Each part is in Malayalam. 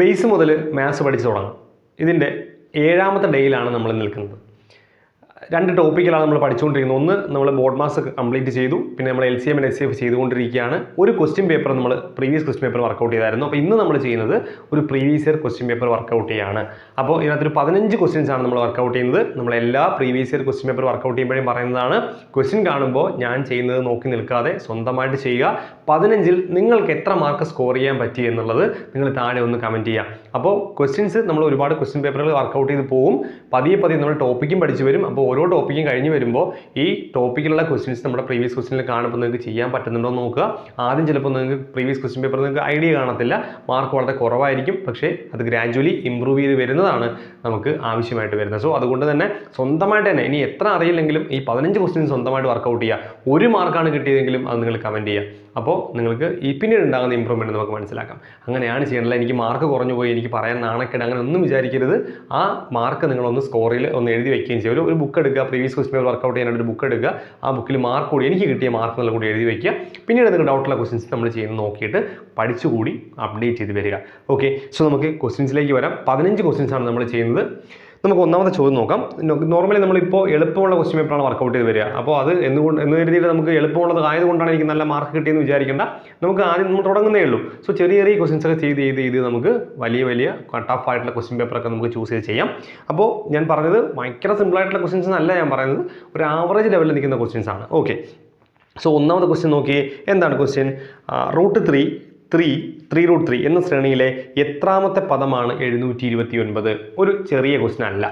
ബേസ് മുതൽ മാത്സ് പഠിച്ചു തുടങ്ങാം. ഇതിൻ്റെ 7ാമത്തെ ഡേയിലാണ് നമ്മൾ നിൽക്കുന്നത്. 2 ടോപ്പിക്കുകളാണ് നമ്മൾ പഠിച്ചുകൊണ്ടിരിക്കുന്നത്. ഒന്ന് നമ്മൾ ബോർഡ് മാസ് കംപ്ലീറ്റ് ചെയ്തു, പിന്നെ നമ്മൾ LCM and HCF ചെയ്തുകൊണ്ടിരിക്കുകയാണ്. ഒരു ക്വസ്റ്റ്യൻ പേപ്പർ നമ്മൾ പ്രീവിയസ് ക്വസ്റ്റ്യൻ പേപ്പർ വർക്കൗട്ട് ചെയ്തായിരുന്നു. അപ്പോൾ ഇന്ന് നമ്മൾ ചെയ്യുന്നത് ഒരു previous year question paper work out ചെയ്യുകയാണ്. അപ്പോൾ ഇതിനകത്തൊരു 15 ക്വസ്റ്റ്യൻസ് ആണ് നമ്മൾ വർക്കൗട്ട് ചെയ്യുന്നത്. നമ്മൾ എല്ലാ previous year question paper work out ചെയ്യുമ്പോഴും പറയുന്നതാണ്, ക്വസ്റ്റ്യൻ കാണുമ്പോൾ ഞാൻ ചെയ്യുന്നത് നോക്കി നിൽക്കാതെ സ്വന്തമായിട്ട് ചെയ്യുക. 15ൽ നിങ്ങൾക്ക് എത്ര മാർക്ക് സ്കോർ ചെയ്യാൻ പറ്റി എന്നുള്ളത് നിങ്ങൾ താഴെ ഒന്ന് കമൻറ്റ് ചെയ്യുക. അപ്പോൾ ക്വസ്റ്റ്യൻസ് നമ്മൾ ഒരുപാട് ക്വസ്റ്റ്യൻ പേപ്പറുകൾ വർക്കൗട്ട് ചെയ്ത് പോകും. പതിയെ നമ്മൾ ടോപ്പിക്കും പഠിച്ചു വരും. അപ്പോൾ ഓരോ ടോപ്പിക്കും കഴിഞ്ഞ് വരുമ്പോൾ ഈ ടോപ്പിക്കിലുള്ള ക്വസ്റ്റ്യൻസ് നമ്മുടെ പ്രീവിയസ് ക്വസ്റ്റ്യനിൽ കാണുമ്പോൾ നിങ്ങൾക്ക് ചെയ്യാൻ പറ്റുന്നുണ്ടോ എന്ന് നോക്കുക. ആദ്യം ചിലപ്പോൾ നിങ്ങൾക്ക് പ്രീവിയസ് ക്വസ്റ്റ്യൻ പേപ്പർ നിങ്ങൾക്ക് ഐഡിയ കാണത്തില്ല, മാർക്ക് വളരെ കുറവായിരിക്കും. പക്ഷേ അത് ഗ്രാജുവലി ഇമ്പ്രൂവ് ചെയ്ത് വരുന്നതാണ് നമുക്ക് ആവശ്യമായിട്ട് വരുന്നത്. സോ അതുകൊണ്ട് തന്നെ സ്വന്തമായിട്ട് തന്നെ ഇനി എത്ര അറിയില്ലെങ്കിലും ഈ 15 ക്വസ്റ്റ്യൻസ് സ്വന്തമായിട്ട് വർക്കൗട്ട് ചെയ്യുക. 1 മാർക്കാണ് കിട്ടിയതെങ്കിലും അത് നിങ്ങൾ കമൻറ്റ് ചെയ്യുക. അപ്പോൾ നിങ്ങൾക്ക് ഈ പിന്നീട് ഉണ്ടാകുന്ന ഇമ്പ്രൂവ്മെൻറ്റ് നമുക്ക് മനസ്സിലാക്കാം. അങ്ങനെയാണ് ചെയ്യേണ്ടത്. എനിക്ക് മാർക്ക് കുറഞ്ഞു പോയി, എനിക്ക് പറയാൻ നാണക്കേട്, അങ്ങനെ ഒന്നും വിചാരിക്കരുത്. ആ മാർക്ക് നിങ്ങളൊന്ന് സ്കോറിൽ ഒന്ന് എഴുതി വയ്ക്കുകയും ചെയ്യും. ഒരു ബുക്ക് എടുക്കുക, പ്രീവിയസ് ക്വസ്റ്റ്യൻ പേപ്പർ വർക്കൗട്ട് ചെയ്യാനായിട്ട് ഒരു ബുക്ക് എടുക്കുക. ആ ബുക്കിൽ മാർക്ക് കൂടി എനിക്ക് കിട്ടിയ മാർക്ക് എന്നുള്ള കൂടി എഴുതി വയ്ക്കുക. പിന്നീട് നിങ്ങൾക്ക് ഡൗട്ടുള്ള ക്വസ്റ്റ്യൻസ് നമ്മൾ ചെയ്യുന്നത് നോക്കിയിട്ട് പഠിച്ചുകൂടി അപ്ഡേറ്റ് ചെയ്ത് വരിക. ഓക്കെ, സോ നമുക്ക് ക്വസ്റ്റ്യൻസിലേക്ക് വരാം. 15 ക്വസ്റ്റ്യൻസ് ആണ് നമ്മൾ ചെയ്യുന്നത്. നമുക്ക് ഒന്നാമത്തെ ചോദ്യം നോക്കാം. നോർമലി നമ്മളിപ്പോൾ എളുപ്പമുള്ള ക്വസ്റ്റ്യൻ പേപ്പറാണ് വർക്കൗട്ട് ചെയ്ത് വരിക. അപ്പോൾ അത് എന്ന് കരുതിയിട്ട് നമുക്ക് എളുപ്പമുള്ളത് ആയതുകൊണ്ടാണ് എനിക്ക് നല്ല മാർക്ക് കിട്ടിയെന്ന് വിചാരിക്കേണ്ട. നമുക്ക് ആദ്യം നമ്മൾ തുടങ്ങുന്നേ ഉള്ളൂ. സോ ചെറിയ ക്വസ്റ്റ്യൻസ് ഒക്കെ ചെയ്ത് നമുക്ക് വലിയ ടഫ് ആയിട്ടുള്ള ക്വസ്റ്റ്യൻ പേപ്പറൊക്കെ നമുക്ക് ചൂസ് ചെയ്ത് ചെയ്യാം. അപ്പോൾ ഞാൻ പറഞ്ഞത് ഭയങ്കര സിമ്പിളായിട്ടുള്ള ക്വസ്റ്റ്യൻസ് അല്ല ഞാൻ പറയുന്നത്, ഒരു ആവറേജ് ലെവലിൽ നിൽക്കുന്ന ക്വസ്റ്റ്യൻസ് ആണ്. ഓക്കെ, സോ ഒന്നാമത്തെ ക്വസ്റ്റ്യൻ നോക്കിയേ. എന്താണ് ക്വസ്റ്റ്യൻ? √3 എന്ന ശ്രേണിയിലെ എത്രാമത്തെ പദമാണ് 729? ഒരു ചെറിയ ക്വസ്റ്റ്യൻ അല്ല,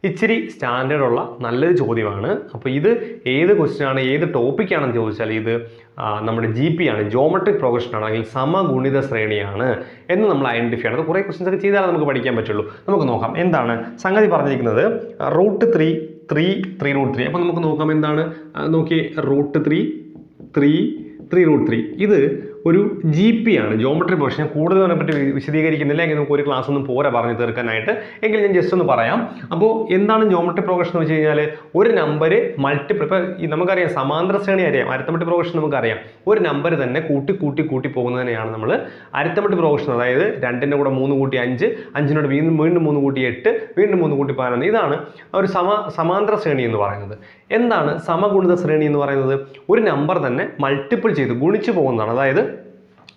ഇച്ചിരി സ്റ്റാൻഡേർഡ് ഉള്ള നല്ലൊരു ചോദ്യമാണ്. അപ്പോൾ ഇത് ഏത് ക്വസ്റ്റ്യൻ ആണ്, ഏത് ടോപ്പിക്കാണെന്ന് ചോദിച്ചാൽ ഇത് നമ്മുടെ GP ആണ്, ജോമെട്രിക് പ്രോഗ്രഷൻ ആണ്, അല്ലെങ്കിൽ സമഗുണിത ശ്രേണിയാണ് എന്ന് നമ്മൾ ഐഡൻറ്റിഫൈ ചെയ്യണം. അത് കുറേ ക്വസ്റ്റ്യൻസ് ഒക്കെ ചെയ്താൽ നമുക്ക് പഠിക്കാൻ പറ്റുള്ളൂ. നമുക്ക് നോക്കാം എന്താണ് സംഗതി പറഞ്ഞിരിക്കുന്നത്. √3 അപ്പോൾ നമുക്ക് നോക്കാം എന്താണ്. നോക്കി, √3 ഇത് ഒരു GP ആണ്, ജോമെട്രി പ്രോഗ്രഷൻ. കൂടുതൽ അതിനെപ്പറ്റി വിശദീകരിക്കുന്നില്ല, എങ്കിൽ നമുക്ക് ഒരു ക്ലാസ് ഒന്നും പോരാ പറഞ്ഞു തീർക്കാനായിട്ട്. എങ്കിൽ ഞാൻ ജസ്റ്റ് ഒന്ന് പറയാം. അപ്പോൾ എന്താണ് ജോമെട്രി പ്രോഗ്രഷൻ എന്ന് വെച്ച് കഴിഞ്ഞാൽ, ഒരു നമ്പർ മൾട്ടിപ്പിൾ, ഇപ്പോൾ നമുക്കറിയാം സമാന്തര ശ്രേണി അറിയാം, അരിത്തമെറ്റിക് പ്രോഗ്രഷൻ നമുക്കറിയാം. ഒരു നമ്പർ തന്നെ കൂട്ടി പോകുന്നതിനെയാണ് നമ്മൾ അരിത്തമെറ്റിക് പ്രോഗ്രഷൻ. അതായത് 2ൻ്റെ കൂടെ 3 കൂട്ടി 5, 5നോട് വീണ്ടും 3 കൂട്ടി 8, വീണ്ടും 3 കൂട്ടി 11. ഇതാണ് ഒരു സമാന്തര ശ്രേണി എന്ന് പറയുന്നത്. എന്താണ് സമഗുണിത ശ്രേണി എന്ന് പറയുന്നത്? ഒരു നമ്പർ തന്നെ മൾട്ടിപ്പിൾ ചെയ്ത് ഗുണിച്ചു പോകുന്നതാണ്. അതായത്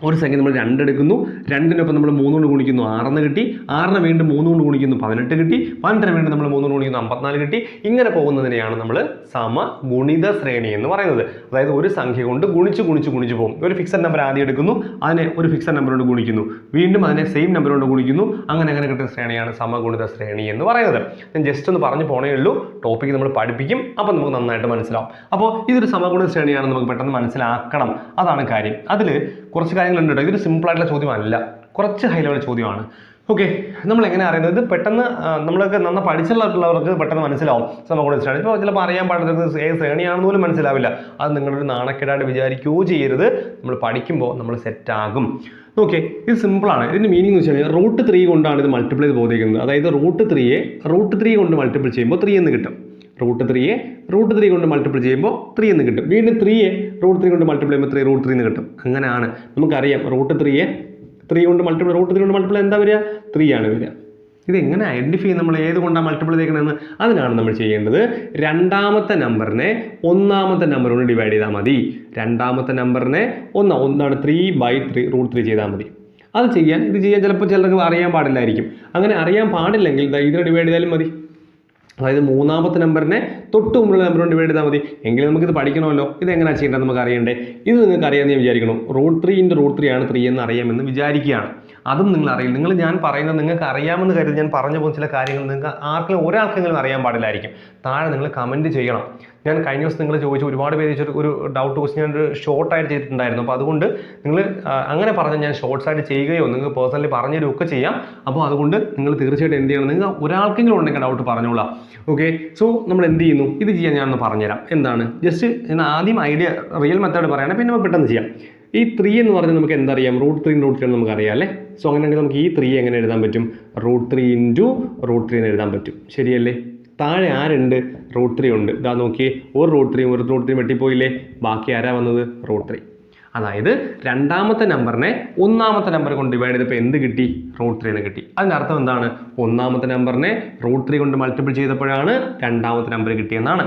ഒരു സംഖ്യ നമ്മൾ 2 എടുക്കുന്നു, 2നൊപ്പം നമ്മൾ 3 കൊണ്ട് ഗുണിക്കുന്നു, 6 കിട്ടി. 6 വീണ്ടും 3 കൊണ്ട് ഗുണിക്കുന്നു, 18 കിട്ടി. 12 വീണ്ടും നമ്മൾ 3 കൊണ്ട് ഗുണിക്കുന്നു, 54 കിട്ടി. ഇങ്ങനെ പോകുന്നതിനെയാണ് നമ്മൾ സമഗുണിത ശ്രേണി എന്ന് പറയുന്നത്. അതായത് ഒരു സംഖ്യ കൊണ്ട് ഗുണിച്ച് പോകും. ഒരു ഫിക്സഡ് നമ്പർ ആദ്യം എടുക്കുന്നു, അതിനെ ഒരു ഫിക്സഡ് നമ്പർ കൊണ്ട് ഗുണിക്കുന്നു, വീണ്ടും അതിനെ സെയിം നമ്പർ കൊണ്ട് ഗുണിക്കുന്നു. അങ്ങനെ കിട്ടുന്ന ശ്രേണിയാണ് സമഗുണിത ശ്രേണി എന്ന് പറയുന്നത്. ഞാൻ ജസ്റ്റ് ഒന്ന് പറഞ്ഞു പോണേ ഉള്ളൂ. ടോപ്പിക്ക് നമ്മൾ പഠിപ്പിക്കും, അപ്പോൾ നമുക്ക് നന്നായിട്ട് മനസ്സിലാവും. അപ്പോൾ ഇതൊരു സമഗുണിത ശ്രേണിയാണെന്ന് നമുക്ക് പെട്ടെന്ന് മനസ്സിലാക്കണം. അതാണ് കാര്യം. അതിൽ കുറച്ച് കാര്യങ്ങളുണ്ട് കേട്ടോ. ഇതൊരു സിമ്പിളായിട്ടുള്ള ചോദ്യമല്ല, കുറച്ച് ഹൈ ലെവൽ ചോദ്യമാണ്. ഓക്കെ, നമ്മൾ എങ്ങനെ അറിയുന്നത്? ഇത് പെട്ടെന്ന് നമ്മളൊക്കെ നന്നായി പഠിച്ചുള്ളവർക്ക് പെട്ടെന്ന് മനസ്സിലാവും സമഗുണിത ശ്രേണി. ഇപ്പോൾ ചിലപ്പോൾ അറിയാൻ പാടുന്നത് ഏത് ശ്രേണിയാണെന്ന് പോലും മനസ്സിലാവില്ല. അത് നിങ്ങളൊരു നാണക്കേടായിട്ട് വിചാരിക്കുകയോ ചെയ്യരുത്. നമ്മൾ പഠിക്കുമ്പോൾ നമ്മൾ സെറ്റാകും. ഓക്കെ, ഇത് സിമ്പിളാണ്. ഇതിൻ്റെ മീനിങ് എന്ന് വെച്ച് കഴിഞ്ഞാൽ √3 കൊണ്ടാണ് ഇത് മൾട്ടിപ്ലൈ ചെയ്ത് പോയിരിക്കുന്നത്. അതായത് √3 കൊണ്ട് മൾട്ടിപ്പിൾ ചെയ്യുമ്പോൾ 3 എന്ന് കിട്ടും. √3 കൊണ്ട് മൾട്ടിപ്പിൾ ചെയ്യുമ്പോൾ 3 എന്ന് കിട്ടും. വീണ്ടും √3 കൊണ്ട് മൾട്ടിപ്പിൾ ചെയ്യുമ്പോൾ √3 എന്ന് കിട്ടും. അങ്ങനെയാണ് നമുക്കറിയാം. √3 കൊണ്ട് മൾട്ടിപ്പിൾ എന്താ വരിക? 3 ആണ് വരിക. ഇതെങ്ങനെ ഐഡൻറ്റിഫൈ ചെയ്യും നമ്മൾ ഏത് കൊണ്ടാണ് മൾട്ടിപ്പിൾ ചെയ്തേക്കണമെന്ന്? അതിനാണ് നമ്മൾ ചെയ്യേണ്ടത്. രണ്ടാമത്തെ നമ്പറിനെ ഒന്നാമത്തെ നമ്പർ കൊണ്ട് ഡിവൈഡ് ചെയ്താൽ മതി. രണ്ടാമത്തെ നമ്പറിനെ ഒന്നാണ് 3/3 ചെയ്താൽ മതി. ഇത് ചെയ്യാൻ ചിലപ്പോൾ ചിലർക്ക് അറിയാൻ പാടില്ലായിരിക്കും. അങ്ങനെ അറിയാൻ പാടില്ലെങ്കിൽ ഇതിനെ ഡിവൈഡ് ചെയ്താലും മതി. അതായത് മൂന്നാമത്തെ നമ്പറിനെ തൊട്ട് മുമ്പുള്ള നമ്പർ കൊണ്ട് ഡിവൈഡ് ചെയ്താൽ മതി. എങ്കിലും നമുക്കിത് പഠിക്കണമല്ലോ. ഇതെങ്ങനെയാണ് ചെയ്യേണ്ടത് നമുക്ക് അറിയണ്ടേ? ഇത് നിങ്ങൾക്ക് അറിയാമെന്ന് ഞാൻ വിചാരിക്കണം. √3 × √3 ആണ് 3 എന്ന് അറിയാമെന്ന് വിചാരിക്കുകയാണ്. അതും നിങ്ങൾ അറിയില്ല. ഞാൻ പറയുന്നത് നിങ്ങൾക്ക് അറിയാമെന്ന് കരുതി ഞാൻ പറഞ്ഞു പോകുന്ന ചില കാര്യങ്ങൾ നിങ്ങൾക്ക് ഒരാൾക്കെങ്കിലും അറിയാൻ പാടില്ലായിരിക്കും. താഴെ നിങ്ങൾ കമൻറ്റ് ചെയ്യണം. ഞാൻ കഴിഞ്ഞ ദിവസം നിങ്ങൾ ചോദിച്ചു, ഒരുപാട് പേര് ഒരു ഡൗട്ട് ക്വസ്റ്റ്യൻ ഞാൻ ഒരു ഷോർട്ടായിട്ട് ചെയ്തിട്ടുണ്ടായിരുന്നു. അപ്പോൾ അതുകൊണ്ട് നിങ്ങൾ അങ്ങനെ പറഞ്ഞാൽ ഞാൻ ഷോർട്ട്സ് ആയിട്ട് ചെയ്യുകയോ നിങ്ങൾക്ക് പേഴ്സണലി പറഞ്ഞു തരുമൊക്കെ ചെയ്യാം. അപ്പോൾ അതുകൊണ്ട് നിങ്ങൾ തീർച്ചയായിട്ടും എന്ത് ചെയ്യണം? നിങ്ങൾ ഒരാൾക്കെങ്കിലും ഉണ്ടെങ്കിൽ ഡൗട്ട് പറഞ്ഞോളാം. ഓക്കെ, സോ നമ്മൾ എന്ത് ചെയ്യുന്നു? ഇത് ചെയ്യാൻ ഞാനൊന്ന് പറഞ്ഞുതരാം. എന്താണ്? ജസ്റ്റ് ഞാൻ ആദ്യം ഐഡിയ റിയൽ മെത്തേഡ് പറയുകയാണെങ്കിൽ പിന്നെ നമുക്ക് പെട്ടെന്ന് ചെയ്യാം. ഈ 3 എന്ന് പറഞ്ഞാൽ നമുക്ക് എന്തറിയാം? √3 × √3 നമുക്ക് അറിയാം അല്ലേ? സോ അങ്ങനെയാണെങ്കിൽ നമുക്ക് ഈ 3 എങ്ങനെ എഴുതാൻ പറ്റും? √3 × √3 എന്ന് എഴുതാൻ പറ്റും. ശരിയല്ലേ? താഴെ ആരുണ്ട്? √3 ഉണ്ട്. ഇതാ നോക്കിയേ, ഒരു √3 വെട്ടിപ്പോയില്ലേ? ബാക്കി ആരാ വന്നത്? √3. അതായത് രണ്ടാമത്തെ നമ്പറിനെ ഒന്നാമത്തെ നമ്പർ കൊണ്ട് ഡിവൈഡ് ചെയ്തപ്പോൾ എന്ത് കിട്ടി? √3 എന്ന് കിട്ടി. അതിൻ്റെ അർത്ഥം എന്താണ്? ഒന്നാമത്തെ നമ്പറിനെ √3 കൊണ്ട് മൾട്ടിപ്പിൾ ചെയ്തപ്പോഴാണ് രണ്ടാമത്തെ നമ്പർ കിട്ടിയെന്നാണ്.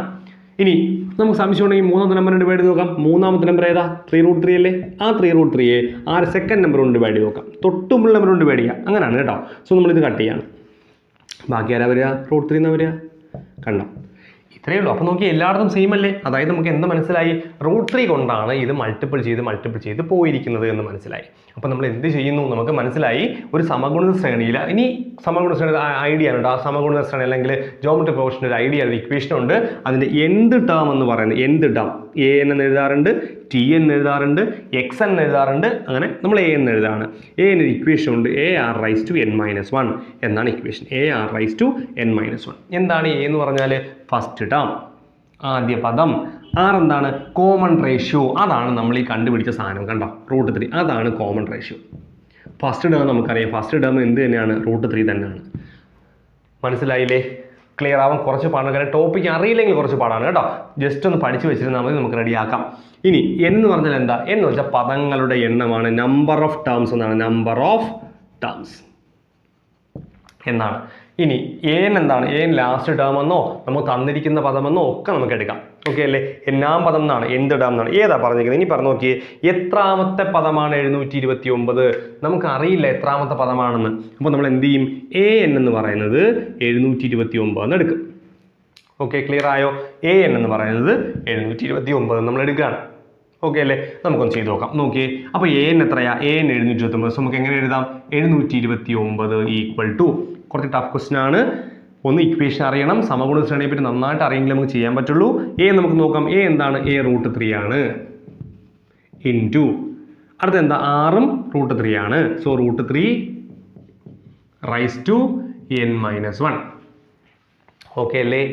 ഇനി നമുക്ക് സംശയം ഉണ്ടെങ്കിൽ മൂന്നാമത്തെ നമ്പറിനെ ഡിവൈഡ് ചെയ്ത് നോക്കാം. മൂന്നാമത്തെ നമ്പർ ഏതാ? 3√3 അല്ലേ? ആ 3√3യെ ആ സെക്കൻഡ് നമ്പർ കൊണ്ട് ഡിവൈഡ് ചെയ്ത് നോക്കാം. തൊട്ടുമുള്ള നമ്പർ കൊണ്ട് ഡിവൈഡ് ചെയ്യാം. അങ്ങനെയാണ് കേട്ടോ. സോ നമ്മളിത് കട്ട് ചെയ്യാണ്. ബാക്കി ആരാ വരിക? √3 എന്നാ വരിക. കണ്ടോ? ഇത്രയേ ഉള്ളൂ. അപ്പോൾ നോക്കി എല്ലായിടത്തും സെയിം അല്ലേ? അതായത് നമുക്ക് എന്ത് മനസ്സിലായി? √3 കൊണ്ടാണ് ഇത് മൾട്ടിപ്പിൾ ചെയ്ത് പോയിരിക്കുന്നത് എന്ന് മനസ്സിലായി. അപ്പോൾ നമ്മൾ എന്ത് ചെയ്യുന്നു? നമുക്ക് മനസ്സിലായി ഒരു സമഗുണിത ശ്രേണിയിൽ, ഇനി സമഗുണിത ശ്രേണി ഐഡിയ ആണ് കേട്ടോ. ആ സമഗുണിത ശ്രേണി അല്ലെങ്കിൽ ജോമെട്രി പ്രോഗ്രഷൻ്റെ ഒരു ഐഡിയ, ഒരു ഇക്വേഷൻ ഉണ്ട്. അതിൻ്റെ nth ടേം എന്ന് പറയുന്നത് nth ടേം an എന്ന് എഴുതാറുണ്ട്, tn എന്ന് എഴുതാറുണ്ട്, xn എന്ന് എഴുതാറുണ്ട്. അങ്ങനെ നമ്മൾ a എന്ന് എഴുതാണ്. a ന് ഒരു ഇക്വേഷൻ ഉണ്ട്, ar⁻n−1 എന്നാണ് ഇക്വേഷൻ. ar⁻n−1 എന്താണ് a എന്ന് പറഞ്ഞാൽ? ഫസ്റ്റ് ടേം, ആദ്യ പദം. r എന്താണ്? Common ratio. അതാണ് നമ്മൾ ഈ കണ്ടുപിടിച്ച സാധനം. കണ്ടോ? √3 അതാണ് കോമൺ റേഷ്യോ. ഫസ്റ്റ് ടേം നമുക്കറിയാം. ഫസ്റ്റ് ടേം എന്ത് തന്നെയാണ്? √3 തന്നെയാണ്. മനസ്സിലായില്ലേ? ക്ലിയർ ആവാൻ കുറച്ച് പാടാണ്. കാരണം ടോപ്പിക്ക് അറിയില്ലെങ്കിൽ കുറച്ച് പാടാണ് കേട്ടോ. ജസ്റ്റ് ഒന്ന് പഠിച്ചു വെച്ചിരുന്നാൽ മതി, നമുക്ക് റെഡിയാക്കാം. ഇനി എന്ന് പറഞ്ഞാൽ എന്താ? എന്ന് വെച്ചാൽ പദങ്ങളുടെ എണ്ണമാണ്. നമ്പർ ഓഫ് ടേംസ് എന്നാണ്. നമ്പർ ഓഫ് ടേംസ് എന്നാണ്. ഇനി an എന്താണ്? an ലാസ്റ്റ് ടേം എന്നോ നമുക്ക് തന്നിരിക്കുന്ന പദമെന്നോ ഒക്കെ നമുക്ക് എടുക്കാം. ഓക്കെ അല്ലേ? എന്നാം പദം എന്നാണ്, എന്ത് ടേം എന്നാണ്. ഏതാ പറഞ്ഞിരിക്കുന്നത്? ഇനി പറഞ്ഞു നോക്കിയേ, എത്രാമത്തെ പദമാണ് 729? നമുക്ക് അറിയില്ല എത്രാമത്തെ പദമാണെന്ന്. അപ്പോൾ നമ്മൾ എന്ത് ചെയ്യും? an എന്ന് പറയുന്നത് 729 എന്ന് എടുക്കും. ഓക്കെ, ക്ലിയർ ആയോ? an എന്ന് പറയുന്നത് 729 നമ്മൾ എടുക്കുകയാണ്. ഓക്കെ അല്ലേ? നമുക്കൊന്ന് ചെയ്ത് നോക്കാം. നോക്കിയേ, അപ്പോൾ an എത്രയാ? an 729. സോ നമുക്ക് എങ്ങനെ എഴുതാം? 729 ഈക്വൽ ടു, കുറച്ച് ടഫ് ക്വസ്റ്റ്യൻ ആണ്. ഒന്ന് ഇക്വേഷൻ അറിയണം, സമഗുണ ശ്രേണിയെ പറ്റി നന്നായിട്ട് അറിയെങ്കിൽ നമുക്ക് ചെയ്യാൻ പറ്റുള്ളൂ. a നമുക്ക് നോക്കാം. a എന്താണ്? a √3 ആണ്. ഇൻറ്റു അടുത്ത എന്താ? r ഉം √3 ആണ്. So √3 raise to n−1. Okay അല്ലേ?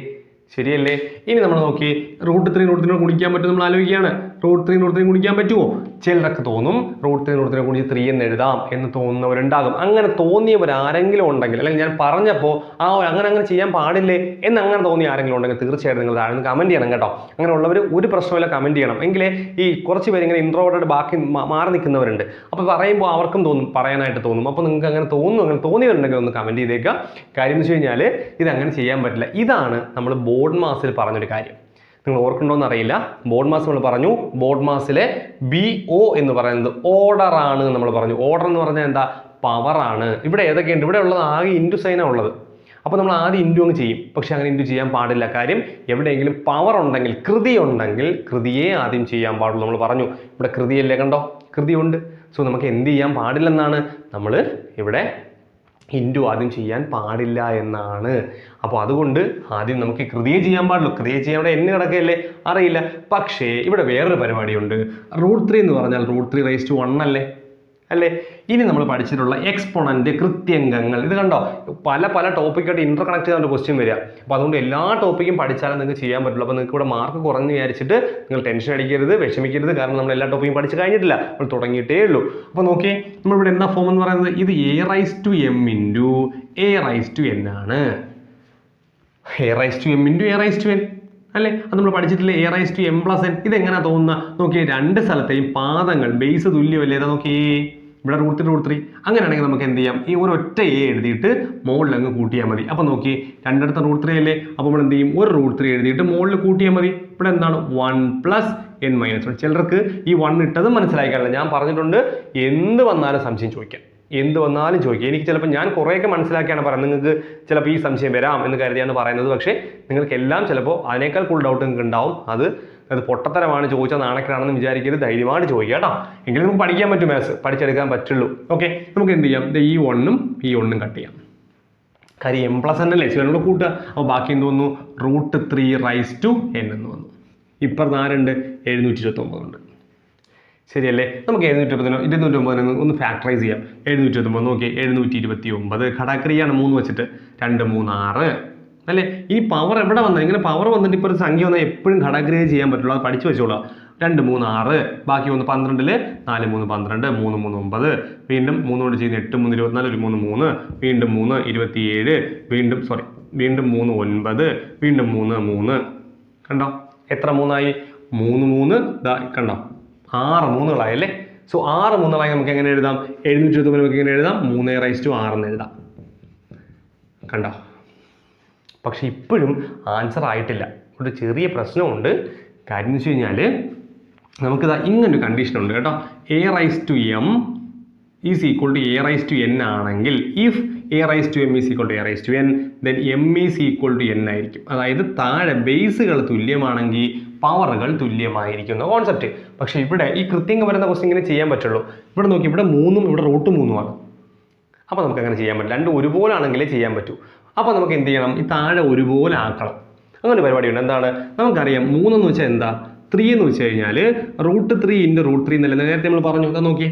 ശരിയല്ലേ? ഇനി നമ്മൾ നോക്കി √3 ഗുണിക്കാൻ പറ്റും. നമ്മൾ ആലോചിക്കുകയാണ്, √3 ഗുണിക്കാൻ പറ്റുമോ? ചിലരൊക്കെ തോന്നും √3 ഗുണിച്ച് 3 എന്ന് എഴുതാം എന്ന് തോന്നുന്നവരുണ്ടാകും. അങ്ങനെ തോന്നിയവർ ആരെങ്കിലും ഉണ്ടെങ്കിൽ, അല്ലെങ്കിൽ ഞാൻ പറഞ്ഞപ്പോൾ അങ്ങനെ ചെയ്യാൻ പാടില്ലേ എന്ന് അങ്ങനെ തോന്നിയ ആരെങ്കിലും ഉണ്ടെങ്കിൽ തീർച്ചയായിട്ടും നിങ്ങൾ താഴെ കമൻറ്റ് ചെയ്യണം കേട്ടോ. അങ്ങനെ ഉള്ളവർ ഒരു പ്രശ്നമില്ല, കമൻറ്റ് ചെയ്യണം. എങ്കിലേ ഈ കുറച്ച് പേര് ഇങ്ങനെ ഇൻട്രോവേർട്ടഡ് ബാക്കി മാറി നിൽക്കുന്നവരുണ്ട്. അപ്പോൾ പറയുമ്പോൾ അവർക്കും തോന്നും, പറയാനായിട്ട് തോന്നും. അപ്പോൾ നിങ്ങൾക്ക് അങ്ങനെ തോന്നിയവരുണ്ടെങ്കിൽ ഒന്ന് കമൻറ്റ് ചെയ്തേക്കുക. കാര്യം എന്ന് വെച്ച് കഴിഞ്ഞാൽ ഇത് അങ്ങനെ ചെയ്യാൻ പറ്റില്ല. ഇതാണ് നമ്മൾ ബോർഡ് മാസിൽ പറഞ്ഞൊരു കാര്യം. നിങ്ങൾ ഓർക്കുന്നുണ്ടോയെന്ന് അറിയില്ല. ബോർഡ് മാസ് നമ്മൾ പറഞ്ഞു, ബോർഡ് മാസിലെ BO എന്ന് പറയുന്നത് ഓർഡർ ആണ് നമ്മൾ പറഞ്ഞു. ഓർഡർ എന്ന് പറഞ്ഞാൽ എന്താ? പവറാണ്. ഇവിടെ ഏതൊക്കെയുണ്ട്? ഇവിടെ ഉള്ളത് ആകെ ഇൻറ്റു സൈനാണ് ഉള്ളത്. അപ്പോൾ നമ്മൾ ആദ്യം ഇൻറ്റു അങ്ങ് ചെയ്യും. പക്ഷെ അങ്ങനെ ഇൻറ്റു ചെയ്യാൻ പാടില്ല. കാര്യം എവിടെയെങ്കിലും പവർ ഉണ്ടെങ്കിൽ, കൃതി ഉണ്ടെങ്കിൽ കൃതിയെ ആദ്യം ചെയ്യാൻ പാടുള്ളൂ നമ്മൾ പറഞ്ഞു. ഇവിടെ കൃതിയല്ലേ? കണ്ടോ? കൃതിയുണ്ട്. സോ നമുക്ക് എന്ത് ചെയ്യാൻ പാടില്ലെന്നാണ്? നമ്മൾ ഇവിടെ ഇൻറ്റു ആദ്യം ചെയ്യാൻ പാടില്ല എന്നാണ്. അപ്പോൾ അതുകൊണ്ട് ആദ്യം നമുക്ക് കൃതിയെ ചെയ്യാൻ പാടുള്ളൂ. കൃതിയെ ചെയ്യാൻ ഇവിടെ എന്ന് കിടക്കുകയല്ലേ? അറിയില്ല. പക്ഷേ ഇവിടെ വേറൊരു പരിപാടിയുണ്ട്. √3 എന്ന് പറഞ്ഞാൽ √3⁻1 അല്ലേ? ഇനി നമ്മൾ പഠിച്ചിട്ടുള്ള എക്സ്പോണന്റ്, കൃത്യംഗങ്ങൾ, ഇത് കണ്ടോ? പല ടോപ്പിക്കായിട്ട് ഇന്റർ കണക്ട് ചെയ്ത ക്വസ്റ്റ്യൻ വരിക. അപ്പോൾ അതുകൊണ്ട് എല്ലാ ടോപ്പിക്കും പഠിച്ചാലും നിങ്ങൾക്ക് ചെയ്യാൻ പറ്റുള്ളൂ. അപ്പോൾ നിങ്ങൾക്ക് ഇവിടെ മാർക്ക് കുറഞ്ഞ് വിചാരിച്ചിട്ട് നിങ്ങൾ ടെൻഷൻ അടിക്കരുത്, വിഷമിക്കരുത്. കാരണം നമ്മൾ എല്ലാ ടോപ്പിക്കും പഠിച്ച് കഴിഞ്ഞിട്ടില്ല, നമ്മൾ തുടങ്ങിയിട്ടേ ഉള്ളൂ. അപ്പോൾ നോക്കിയേ, നമ്മളിവിടെ എന്താ ഫോം എന്ന് പറയുന്നത്? ഇത് a⁻m ഇൻറ്റു a⁻n ആണ്. a⁻m അല്ലേ? അത് നമ്മൾ പഠിച്ചിട്ടില്ലേ? a⁻m+n. ഇതെങ്ങനെയാണ് തോന്നുന്നത്? നോക്കിയേ, രണ്ട് സ്ഥലത്തെയും പാദങ്ങൾ ബേസ് തുല്യമല്ലേ? ഏതാ? നോക്കിയേ, ഇവിടെ √3. അങ്ങനെയാണെങ്കിൽ നമുക്ക് എന്ത് ചെയ്യാം? ഈ ഒരൊറ്റ a എഴുതിയിട്ട് മുകളിൽ അങ്ങ് കൂട്ടിയാൽ മതി. അപ്പോൾ നോക്കി, രണ്ടിടത്ത് √3 അല്ലേ? അപ്പോൾ നമ്മൾ എന്ത് ചെയ്യും? ഒരു √3 എഴുതിയിട്ട് മുകളിൽ കൂട്ടിയാൽ മതി. ഇവിടെ എന്താണ്? 1 + n−1. ചിലർക്ക് ഈ 1 ഇട്ടതും മനസ്സിലാക്കാനില്ല. ഞാൻ പറഞ്ഞിട്ടുണ്ട്, എന്ത് വന്നാലും സംശയം ചോദിക്കാം. എന്ത് വന്നാലും ചോദിക്കുക. എനിക്ക് ചിലപ്പോൾ ഞാൻ കുറേയൊക്കെ മനസ്സിലാക്കിയാണ് പറയുന്നത്. നിങ്ങൾക്ക് ചിലപ്പോൾ ഈ സംശയം വരാം എന്ന് കരുതിയാണ് പറയുന്നത്. പക്ഷേ നിങ്ങൾക്ക് എല്ലാം ചിലപ്പോൾ അതിനേക്കാൾ കൂടുതൽ ഡൗട്ട് നിങ്ങൾക്ക് ഉണ്ടാവും. അത് പൊട്ടത്തരമാണ്, ചോദിച്ചാൽ നാണക്കേടാണെന്ന് വിചാരിക്കരുത്. ധൈര്യമായിട്ട് ചോദിക്കുക കേട്ടോ. എങ്കിലും നമുക്ക് പഠിക്കാൻ പറ്റും, മാത്സ് പഠിച്ചെടുക്കാൻ പറ്റുള്ളൂ. ഓക്കെ, നമുക്ക് എന്ത് ചെയ്യാം? ഈ 1 കട്ട് ചെയ്യാം. കാര്യം m+n അല്ലേ? കൂടെ കൂട്ടുക. അപ്പോൾ ബാക്കി എന്ത് വന്നു? √3⁻n എന്ന് വന്നു. ഇപ്പുറത്ത് ആരുണ്ട്? 729 ഉണ്ട്. ശരിയല്ലേ? നമുക്ക് 229 ഒന്ന് ഫാക്ടറൈസ് ചെയ്യാം. 729 നോക്കി, 729 ഘടക്രിയാണ് 3 വെച്ചിട്ട്. 2 3 6 അല്ലേ? ഇനി പവർ എവിടെ വന്നത്? ഇങ്ങനെ പവർ വന്നിട്ട് ഇപ്പോൾ ഒരു സംഖ്യ വന്നാൽ എപ്പോഴും ഘടക്രിയ ചെയ്യാൻ പറ്റുള്ളൂ. അത് പഠിച്ചു വെച്ചോളാം. 2 3 6, ബാക്കി ഒന്ന് 12, 4 3 12, 3 3 9, വീണ്ടും 3 കൊണ്ട് ചെയ്യുന്ന 8 3 24, ഒരു 3 3, വീണ്ടും 3 27, വീണ്ടും 3 9, വീണ്ടും 3 3. കണ്ടോ എത്ര 3 ആയി? 3 3 കണ്ടോ 6 മൂന്നുകളായി അല്ലേ? സോ 6 മൂന്നുകളായി നമുക്ക് എങ്ങനെ എഴുതാം? 720 നമുക്ക് എങ്ങനെ എഴുതാം? 3/6 എന്ന് എഴുതാം. കണ്ടോ? പക്ഷെ ഇപ്പോഴും ആൻസർ ആയിട്ടില്ല. ഒരു ചെറിയ പ്രശ്നമുണ്ട്. കാര്യം എന്ന് വെച്ച് കഴിഞ്ഞാൽ നമുക്കിതാ ഇങ്ങനൊരു കണ്ടീഷൻ ഉണ്ട് കേട്ടോ. a/m is equal to a/n ആണെങ്കിൽ if a/m is equal to a/n then m is equal to n ആയിരിക്കും. അതായത് താഴെ ബേസുകൾ തുല്യമാണെങ്കിൽ പവറുകൾ തുല്യമായിരിക്കുന്ന കോൺസെപ്റ്റ്. പക്ഷേ ഇവിടെ ഈ കൃത്യം വരുന്ന ക്വസ്റ്റ്യൻ ഇങ്ങനെ ചെയ്യാൻ പറ്റുള്ളൂ. ഇവിടെ നോക്കി, ഇവിടെ 3ഉം ഇവിടെ √3 അപ്പോൾ നമുക്ക് അങ്ങനെ ചെയ്യാൻ പറ്റില്ല. രണ്ടും ഒരുപോലെ ആണെങ്കിലേ ചെയ്യാൻ പറ്റൂ. അപ്പോൾ നമുക്ക് എന്ത് ചെയ്യണം? ഈ താഴെ ഒരുപോലെ ആക്കണം. അങ്ങനെ പരിപാടിയുണ്ട്. എന്താണ്? നമുക്കറിയാം 3 എന്ന് വെച്ചാൽ എന്താ? 3 എന്ന് വെച്ച് കഴിഞ്ഞാൽ √3 × √3 എന്നല്ല നേരത്തെ നമ്മൾ പറഞ്ഞു. അതാ നോക്കി,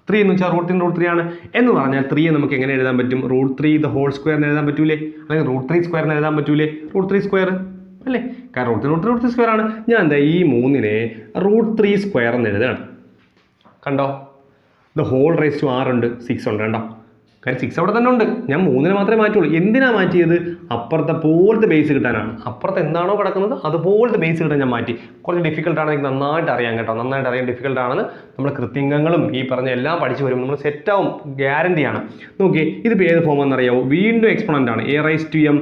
3 എന്ന് വെച്ചാൽ √3 ആണ് എന്ന് പറഞ്ഞാൽ 3 നമുക്ക് എങ്ങനെ എഴുതാൻ പറ്റും? √3² എന്ന് എഴുതാൻ പറ്റൂലേ? അല്ലെങ്കിൽ √3² എന്ന് എഴുതാൻ പറ്റൂലേ? √3² അല്ലേ? കാരണം √3² ആണ്. ഞാൻ എന്താ ഈ 3നെ √3² എന്ന് എഴുതുകയാണ്. കണ്ടോ? r ഉണ്ട്, 6 ഉണ്ട്. കണ്ടോ? കാര്യം 6 അവിടെ തന്നെ ഉണ്ട്. ഞാൻ 3നെ മാത്രമേ മാറ്റുള്ളൂ. എന്തിനാ മാറ്റിയത്? അപ്പുറത്തെ പോലത്തെ ബേസ് കിട്ടാനാണ്. അപ്പുറത്ത് എന്താണോ കിടക്കുന്നത് അതുപോലത്തെ ബേസ് കിട്ടാൻ ഞാൻ മാറ്റി. കുറച്ച് ഡിഫിക്കൽട്ടാണ്, എനിക്ക് നന്നായിട്ട് അറിയാം കേട്ടോ. നന്നായിട്ട് അറിയാൻ ഡിഫിക്കൽട്ടാണ്. നമ്മൾ കൃത്യങ്ങളും ഈ പറഞ്ഞ എല്ലാം പഠിച്ചു വരുമ്പോൾ നമ്മൾ സെറ്റാവും, ഗ്യാരണ്ടിയാണ്. നോക്കി, ഇതിപ്പോൾ ഏത് ഫോം എന്നറിയാവോ? വീണ്ടും എക്സ്പോണൻ്റ് ആണ്. a/m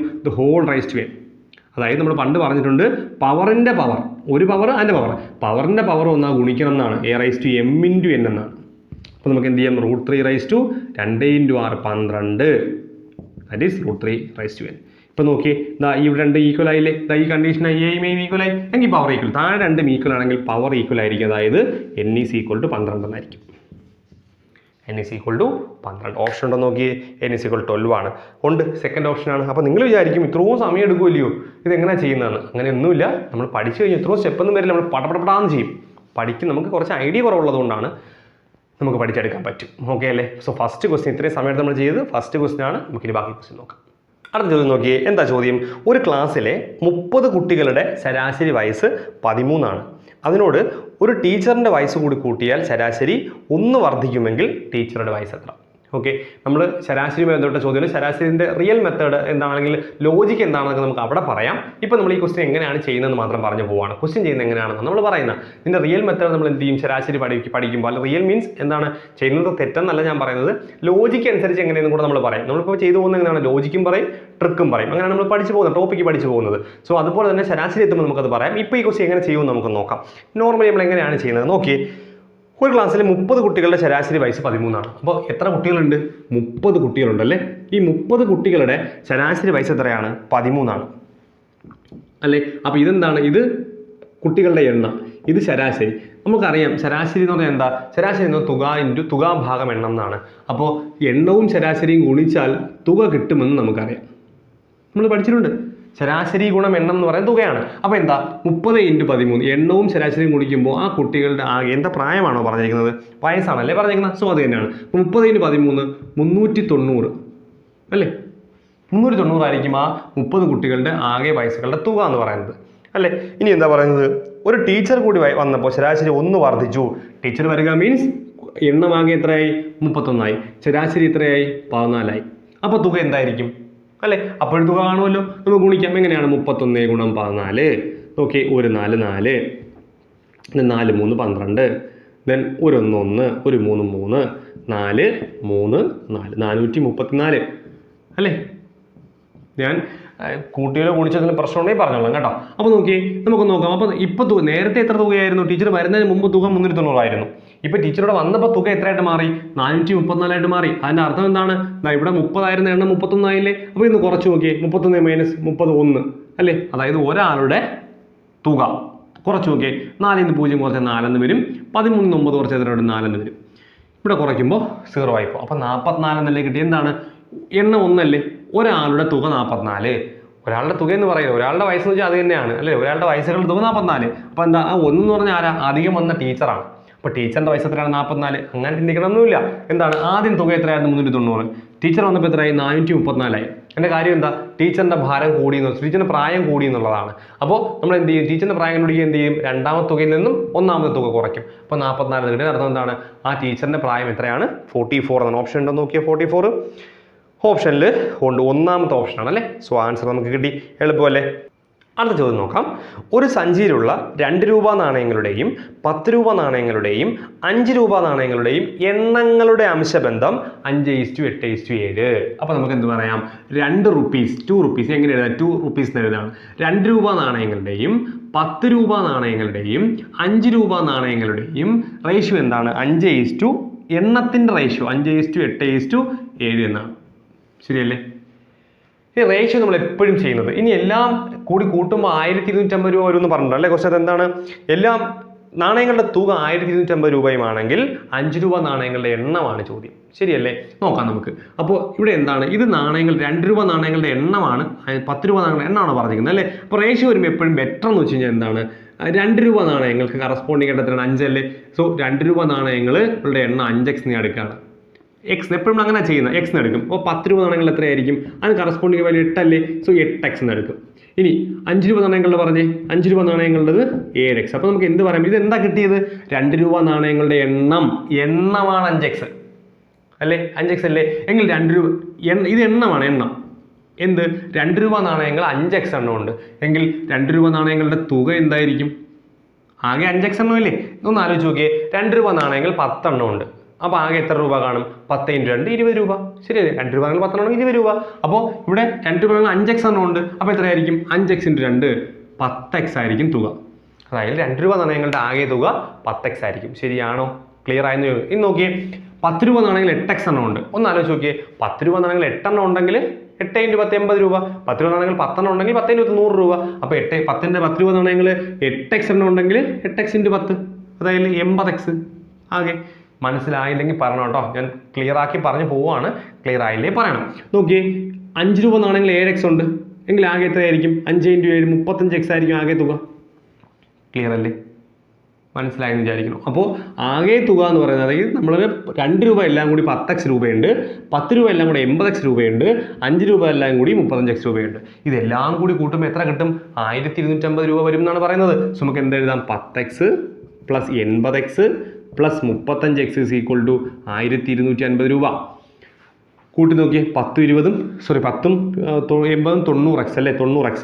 അതായത് നമ്മൾ പണ്ട് പറഞ്ഞിട്ടുണ്ട്, പവറിൻ്റെ പവർ, ഒരു പവർ അതിൻ്റെ പവർ, പവറിൻ്റെ പവർ ഒന്നാ ഗുണിക്കണം എന്നാണ്. a/m × n എന്നാണ്. അപ്പോൾ നമുക്ക് എന്ത് ചെയ്യാം? √3 2 × r 12 ദാറ്റ് ഈസ് √3 n. ഇപ്പോൾ നോക്കി, ഇവിടെ 2 ഈക്വൽ ആയില്ലേ? ഈ കണ്ടീഷനായി എയും ഈക്വൽ ആയി എങ്കിൽ പവർ ഈക്വൽ. താഴെ 2 ഈക്വൽ ആണെങ്കിൽ പവർ ഈക്വൽ ആയിരിക്കും. അതായത് n ഈസ് ഈക്വൽ ടു 12 എന്നായിരിക്കും. n is equal to 12. Option ഉണ്ടോ നോക്കിയേ? n ഈസ് ഈക്വൽ 12 ആണ്. ഉണ്ട്, സെക്കൻഡ് ഓപ്ഷനാണ്. അപ്പോൾ നിങ്ങൾ വിചാരിക്കും ഇത്രയും സമയം എടുക്കുമല്ലയോ ഇതെങ്ങനെയാണ് ചെയ്യുന്നതെന്ന്. അങ്ങനെയൊന്നുമില്ല. നമ്മൾ പഠിച്ചു കഴിഞ്ഞാൽ ഇത്രയും സ്റ്റെപ്പൊന്നും വരില്ല. നമ്മൾ പടപടപടാന്ന് ചെയ്യും. പഠിക്കും. നമുക്ക് കുറച്ച് ഐഡിയ കുറവുള്ളതുകൊണ്ടാണ് നമുക്ക് പഠിച്ചെടുക്കാൻ പറ്റും. ഓക്കെ അല്ലേ? സോ ഫസ്റ്റ് ക്വസ്റ്റ്യൻ ഇത്രയും സമയത്ത് നമ്മൾ ചെയ്ത് ഫസ്റ്റ് ക്വസ്റ്റ്യൻ ആണ്. നമുക്കിനി ബാക്കി ക്വസ്റ്റ്യൻ നോക്കാം. അടുത്ത ചോദ്യം നോക്കിയേ. എന്താ ചോദ്യം? ഒരു ക്ലാസ്സിലെ 30 കുട്ടികളുടെ ശരാശരി വയസ്സ് 13 ആണ്. അതിനോട് ഒരു ടീച്ചറിൻ്റെ വയസ്സ് കൂടി കൂട്ടിയാൽ ശരാശരി 1 വർദ്ധിക്കുമെങ്കിൽ ടീച്ചറുടെ വയസ്സ് എത്ര? ഓക്കെ, നമ്മൾ ശരാശരിയുമായി ബന്ധപ്പെട്ട ചോദ്യങ്ങൾ, ശരാശരിൻ്റെ റിയൽ മെത്തേഡ് എന്താണെങ്കിൽ ലോജിക്ക് എന്താണെന്നൊക്കെ നമുക്ക് അവിടെ പറയാം. ഇപ്പോൾ നമ്മൾ ഈ ക്വസ്റ്റ്യൻ എങ്ങനെയാണ് ചെയ്യുന്നതെന്ന് മാത്രം പറഞ്ഞു പോവാണ്. ക്വസ്റ്റ്യൻ ചെയ്യുന്നത് എങ്ങനെയാണെന്ന് നമ്മൾ പറയുന്നത്. ഇതിൻ്റെ റിയൽ മെത്തേഡ് നമ്മൾ എന്ത് ചെയ്യും? ശരാശരി പഠിക്കുമ്പോൾ, അല്ല റിയൽ മീൻസ് എന്താണ് ചെയ്യുന്നത് തെറ്റെന്നല്ല ഞാൻ പറയുന്നത്, ലോജിക്ക് അനുസരിച്ച് എങ്ങനെയെന്ന് കൂടെ നമ്മൾ പറയും. നമ്മളിപ്പോൾ ചെയ്തു പോകുന്നത് എങ്ങനെയാണ്? ലോജിക്കും പറയും, ട്രിക്കും പറയും. അങ്ങനെയാണ് നമ്മൾ പഠിച്ചു പോകുന്നത്, ടോപ്പിക്ക് പഠിച്ചു പോകുന്നത്. സോ അതുപോലെ തന്നെ ശരാശരി എത്തുമ്പോൾ നമുക്കത് പറയാം. ഇപ്പോൾ ഈ ക്വസ്റ്റ്യൻ എങ്ങനെ ചെയ്യുമെന്ന് നമുക്ക് നോക്കാം. നോർമലി നമ്മൾ എങ്ങനെയാണ് ചെയ്യുന്നത് നോക്കി. ഒരു ക്ലാസ്സിൽ 30 കുട്ടികളുടെ ശരാശരി വയസ്സ് 13 ആണ്. അപ്പോൾ എത്ര കുട്ടികളുണ്ട്? 30 കുട്ടികളുണ്ടല്ലേ? ഈ 30 കുട്ടികളുടെ ശരാശരി വയസ്സ് എത്രയാണ്? 13 ആണ് അല്ലേ? അപ്പോൾ ഇതെന്താണ്? ഇത് കുട്ടികളുടെ എണ്ണം, ഇത് ശരാശരി. നമുക്കറിയാം ശരാശരി എന്ന് പറഞ്ഞാൽ എന്താ? ശരാശരി എന്ന് തുക × തുക ഭാഗം എണ്ണം എന്നാണ്. അപ്പോൾ എണ്ണവും ശരാശരിയും ഗുണിച്ചാൽ തുക കിട്ടുമെന്ന് നമുക്കറിയാം. നമ്മൾ പഠിച്ചിട്ടുണ്ട്. ശരാശരി ഗുണം എണ്ണം എന്ന് പറയുന്നത് തുകയാണ്. അപ്പോൾ എന്താ? 30 × 13 എണ്ണവും ശരാശരിയും ഗുണിക്കുമ്പോൾ ആ കുട്ടികളുടെ ആകെ എന്താ പ്രായമാണോ പറഞ്ഞിരിക്കുന്നത്? വയസ്സാണല്ലേ പറഞ്ഞിരിക്കുന്നത്. സോ അത് തന്നെയാണ്. 30 × 13 390 അല്ലേ? 390 ആയിരിക്കും ആ 30 കുട്ടികളുടെ ആകെ വയസ്സുകളുടെ തുക എന്ന് പറയുന്നത് അല്ലേ? ഇനി എന്താ പറയുന്നത്? ഒരു ടീച്ചർ കൂടി വന്നപ്പോൾ ശരാശരി 1 വർദ്ധിച്ചു. ടീച്ചർ വരിക മീൻസ് എണ്ണമാകെ എത്രയായി? 31 ആയി. ശരാശരി എത്രയായി? 14 ആയി. അപ്പോൾ തുക എന്തായിരിക്കും അല്ലേ? അപ്പോഴും തുക കാണുമല്ലോ. നമുക്ക് ഗുണിക്കാം. എങ്ങനെയാണ്? 31 × 14. ഓക്കെ, 1 4 4, 4 3 12, ദെൻ 1 1 1, 1 3 3, 4 3 4, 434 അല്ലേ? ഞാൻ കൂട്ടിയോ ഗുണിച്ചതിന് പ്രശ്നമുണ്ടെങ്കിൽ പറഞ്ഞോളാം കേട്ടോ. അപ്പോൾ നോക്കി നമുക്ക് നോക്കാം. അപ്പോൾ ഇപ്പോൾ നേരത്തെ എത്ര തുകയായിരുന്നു? ടീച്ചർ വരുന്നതിന് മുമ്പ് തുക 390 ആയിരുന്നു. ഇപ്പോൾ ടീച്ചറുടെ വന്നപ്പോൾ തുക എത്രയായിട്ട് മാറി? 434 മാറി. അതിൻ്റെ അർത്ഥം എന്താണ്? ഇവിടെ 30 ആയിരുന്ന എണ്ണം 31 ആയില്ലേ? അപ്പോൾ ഇന്ന് കുറച്ച് നോക്കിയേ. 31 - 30 1 അല്ലേ? അതായത് ഒരാളുടെ തുക കുറച്ച് നോക്കിയേ. 4 ൽ നിന്ന് 0 കുറച്ച് 4 എന്ന് വരും. 13 ൽ നിന്ന് 9 കുറച്ച് എത്ര? 4 എന്ന് വരും. ഇവിടെ കുറയ്ക്കുമ്പോൾ 0 ആയിപ്പോൾ. അപ്പോൾ 44 എന്നല്ലേ കിട്ടി. എന്താണ്? എണ്ണം ഒന്നല്ലേ? ഒരാളുടെ തുക 44. ഒരാളുടെ തുക എന്ന് പറയുന്നത് ഒരാളുടെ വയസ്സെന്ന് വെച്ചാൽ അത് തന്നെയാണ് അല്ലേ? ഒരാളുടെ വയസ്സുകളുടെ തുക 44. അപ്പോൾ എന്താ? ആ 1 എന്ന് പറഞ്ഞാൽ ആരാ? അധികം വന്ന ടീച്ചറാണ്. അപ്പോൾ ടീച്ചറിൻ്റെ വയസ്സ് എത്രയാണ്? 44. അങ്ങനെ ചിന്തിക്കണമെന്നില്ല. എന്താണ്? ആദ്യം തുക എത്രയായിരുന്നു? 390. ടീച്ചർ വന്നപ്പോൾ എത്രയായി? 434 ആയി. എൻ്റെ കാര്യം എന്താ? ടീച്ചറിൻ്റെ ഭാരം കൂടി, ടീച്ചറിൻ്റെ പ്രായം കൂടി എന്നുള്ളതാണ്. അപ്പോൾ നമ്മൾ എന്ത് ചെയ്യും? ടീച്ചറിൻ്റെ പ്രായം കൂടി എന്ത് ചെയ്യും? രണ്ടാമത്തെ തുകയിൽ നിന്നും ഒന്നാമത്തെ തുക കുറയ്ക്കും. അപ്പോൾ 44 കിട്ടിയ അർത്ഥം എന്താണ്? ആ ടീച്ചറിൻ്റെ പ്രായം എത്രയാണ്? 44 എന്നാണ്. ഓപ്ഷൻ ഉണ്ടോ നോക്കിയാൽ 44 ഓപ്ഷനിൽ ഉണ്ട്. ഒന്നാമത്തെ ഓപ്ഷനാണ് അല്ലേ? സോ ആൻസർ നമുക്ക് കിട്ടി. എളുപ്പമല്ലേ? അടുത്ത ചോദ്യം നോക്കാം. ഒരു സഞ്ചിയിലുള്ള 2 രൂപ നാണയങ്ങളുടെയും 10 രൂപ നാണയങ്ങളുടെയും 5 രൂപ നാണയങ്ങളുടെയും എണ്ണങ്ങളുടെ അംശബന്ധം 5:8:7. അപ്പോൾ നമുക്ക് എന്ത് പറയാം? 2 റുപ്പീസ് 2 റുപ്പീസ് എങ്ങനെ എഴുതാം? 2 റുപ്പീസ് എന്ന് എഴുതാം. 2 രൂപ നാണയങ്ങളുടെയും 10 രൂപ നാണയങ്ങളുടെയും 5 രൂപ നാണയങ്ങളുടെയും റേഷ്യോ എന്താണ്? 5 എണ്ണത്തിൻ്റെ റേഷ്യോ 5:8:7 എന്നാണ്. ശരിയല്ലേ? ഈ റേഷ്യോ നമ്മൾ എപ്പോഴും ചെയ്യുന്നത്. ഇനി എല്ലാം കൂടി കൂട്ടുമ്പോൾ 1250 രൂപ വരുമെന്ന് പറഞ്ഞിട്ടുണ്ട് അല്ലേ? കുറച്ച് അതെന്താണ്? എല്ലാം നാണയങ്ങളുടെ തുക 1250 രൂപയുമാണെങ്കിൽ 5 രൂപ നാണയങ്ങളുടെ എണ്ണമാണ് ചോദ്യം. ശരിയല്ലേ? നോക്കാം നമുക്ക്. അപ്പോൾ ഇവിടെ എന്താണ്? ഇത് നാണയങ്ങൾ 2 രൂപ നാണയങ്ങളുടെ എണ്ണമാണ്, 10 രൂപ നാണയങ്ങളുടെ എണ്ണമാണ് പറഞ്ഞിരിക്കുന്നത് അല്ലേ? അപ്പോൾ റേഷ്യോ വരുമ്പോൾ എപ്പോഴും ബെറ്റർ എന്ന് വെച്ച് കഴിഞ്ഞാൽ എന്താണ്? 2 രൂപ നാണയങ്ങൾക്ക് കറസ്പോണ്ടിങ് ആയിട്ട് എത്രയാണ്? 5 അല്ലേ? സോ 2 രൂപ നാണയങ്ങളുടെ എണ്ണം 5x നീ എടുക്കുകയാണ്. എക്സ് എപ്പോഴും അങ്ങനെ ചെയ്യുന്നത്. എക്സ് എന്ന് എടുക്കും. അപ്പോൾ 10 രൂപ നാണയങ്ങൾ എത്രയായിരിക്കും? അതിന് കറസ്പോണ്ടിങ് വാല്യൂ 8 അല്ലേ? സോ 8x എന്ന് എടുക്കും. ഇനി 5 രൂപ നാണയങ്ങളുടെ പറഞ്ഞേ, 5 രൂപ നാണയങ്ങളുടേത് 7x. അപ്പോൾ നമുക്ക് എന്ത് പറയാം? ഇത് എന്താ കിട്ടിയത്? 2 രൂപ നാണയങ്ങളുടെ എണ്ണമാണ് 5x അല്ലേ? 5x അല്ലേ? എങ്കിൽ 2 രൂപ ഇത് എണ്ണമാണ്, എണ്ണം. എന്ത്? 2 രൂപ നാണയങ്ങൾ 5x എണ്ണമുണ്ട് എങ്കിൽ 2 രൂപ നാണയങ്ങളുടെ തുക എന്തായിരിക്കും? ആകെ 5x എണ്ണമല്ലേ? ഒന്ന് ആലോചിച്ച് നോക്കിയേ. 2 രൂപ നാണയങ്ങൾ 10 എണ്ണമുണ്ട്. അപ്പോൾ ആകെ എത്ര രൂപ കാണും? 10 × 2 20 രൂപ. ശരിയല്ലേ? 2 രൂപ 10 ആണെങ്കിൽ 20 രൂപ. അപ്പോൾ ഇവിടെ 2 രൂപ 5x എണ്ണമുണ്ട്. അപ്പോൾ എത്രയായിരിക്കും? 5x × 2 10x ആയിരിക്കും തുക. അതായത് 2 രൂപ നാണയങ്ങളുടെ ആകെ തുക 10x ആയിരിക്കും. ശരിയാണോ? ക്ലിയർ ആയെന്ന് ചോദിക്കും. ഇനി നോക്കിയേ, 10 രൂപ നാണയങ്ങൾ 8x എണ്ണമുണ്ട്. ഒന്ന് ആലോചിച്ച് നോക്കിയേ. 10 രൂപ നാണയങ്ങൾ 8 എണ്ണം ഉണ്ടെങ്കിൽ 8 × 10 80 രൂപ. 10 രൂപ നാണയങ്ങൾ 10 എണ്ണം ഉണ്ടെങ്കിൽ 10 × 10 100 രൂപ. അപ്പോൾ 10 രൂപ നാണയങ്ങൾ 8x എണ്ണം ഉണ്ടെങ്കിൽ 8x × 10 അതായത് 80x ആകെ. മനസ്സിലായില്ലെങ്കിൽ പറഞ്ഞു കേട്ടോ, ഞാൻ ക്ലിയർ ആക്കി പറഞ്ഞു പോവാണ്. ക്ലിയർ ആയില്ലേ പറയണം. നോക്കിയേ, 5 രൂപ നാണയങ്ങൾ 7x ഉണ്ട് എങ്കിൽ ആകെ എത്രയായിരിക്കും? 5 × 7 35x ആയിരിക്കും ആകെ തുക. ക്ലിയർ അല്ലേ? മനസ്സിലായെന്ന് വിചാരിക്കണം. അപ്പോൾ ആകെ തുക എന്ന് പറയുന്നത്, അതായത് നമ്മൾ 2 രൂപ എല്ലാം കൂടി 10x രൂപയുണ്ട്, 10 രൂപ എല്ലാം കൂടി 80x രൂപയുണ്ട്, 5 രൂപ എല്ലാം കൂടി 35x രൂപയുണ്ട്. ഇതെല്ലാം കൂടി കൂട്ടുമ്പോൾ എത്ര കിട്ടും? 1250 രൂപ വരും എന്നാണ് പറയുന്നത്. സോ നമുക്ക് എന്ത് എഴുതാം? 10x + 80x + 35x = 1250 രൂപ. കൂട്ടി നോക്കിയേ. 10 20 സോറി 10 80 90x അല്ലേ? 90x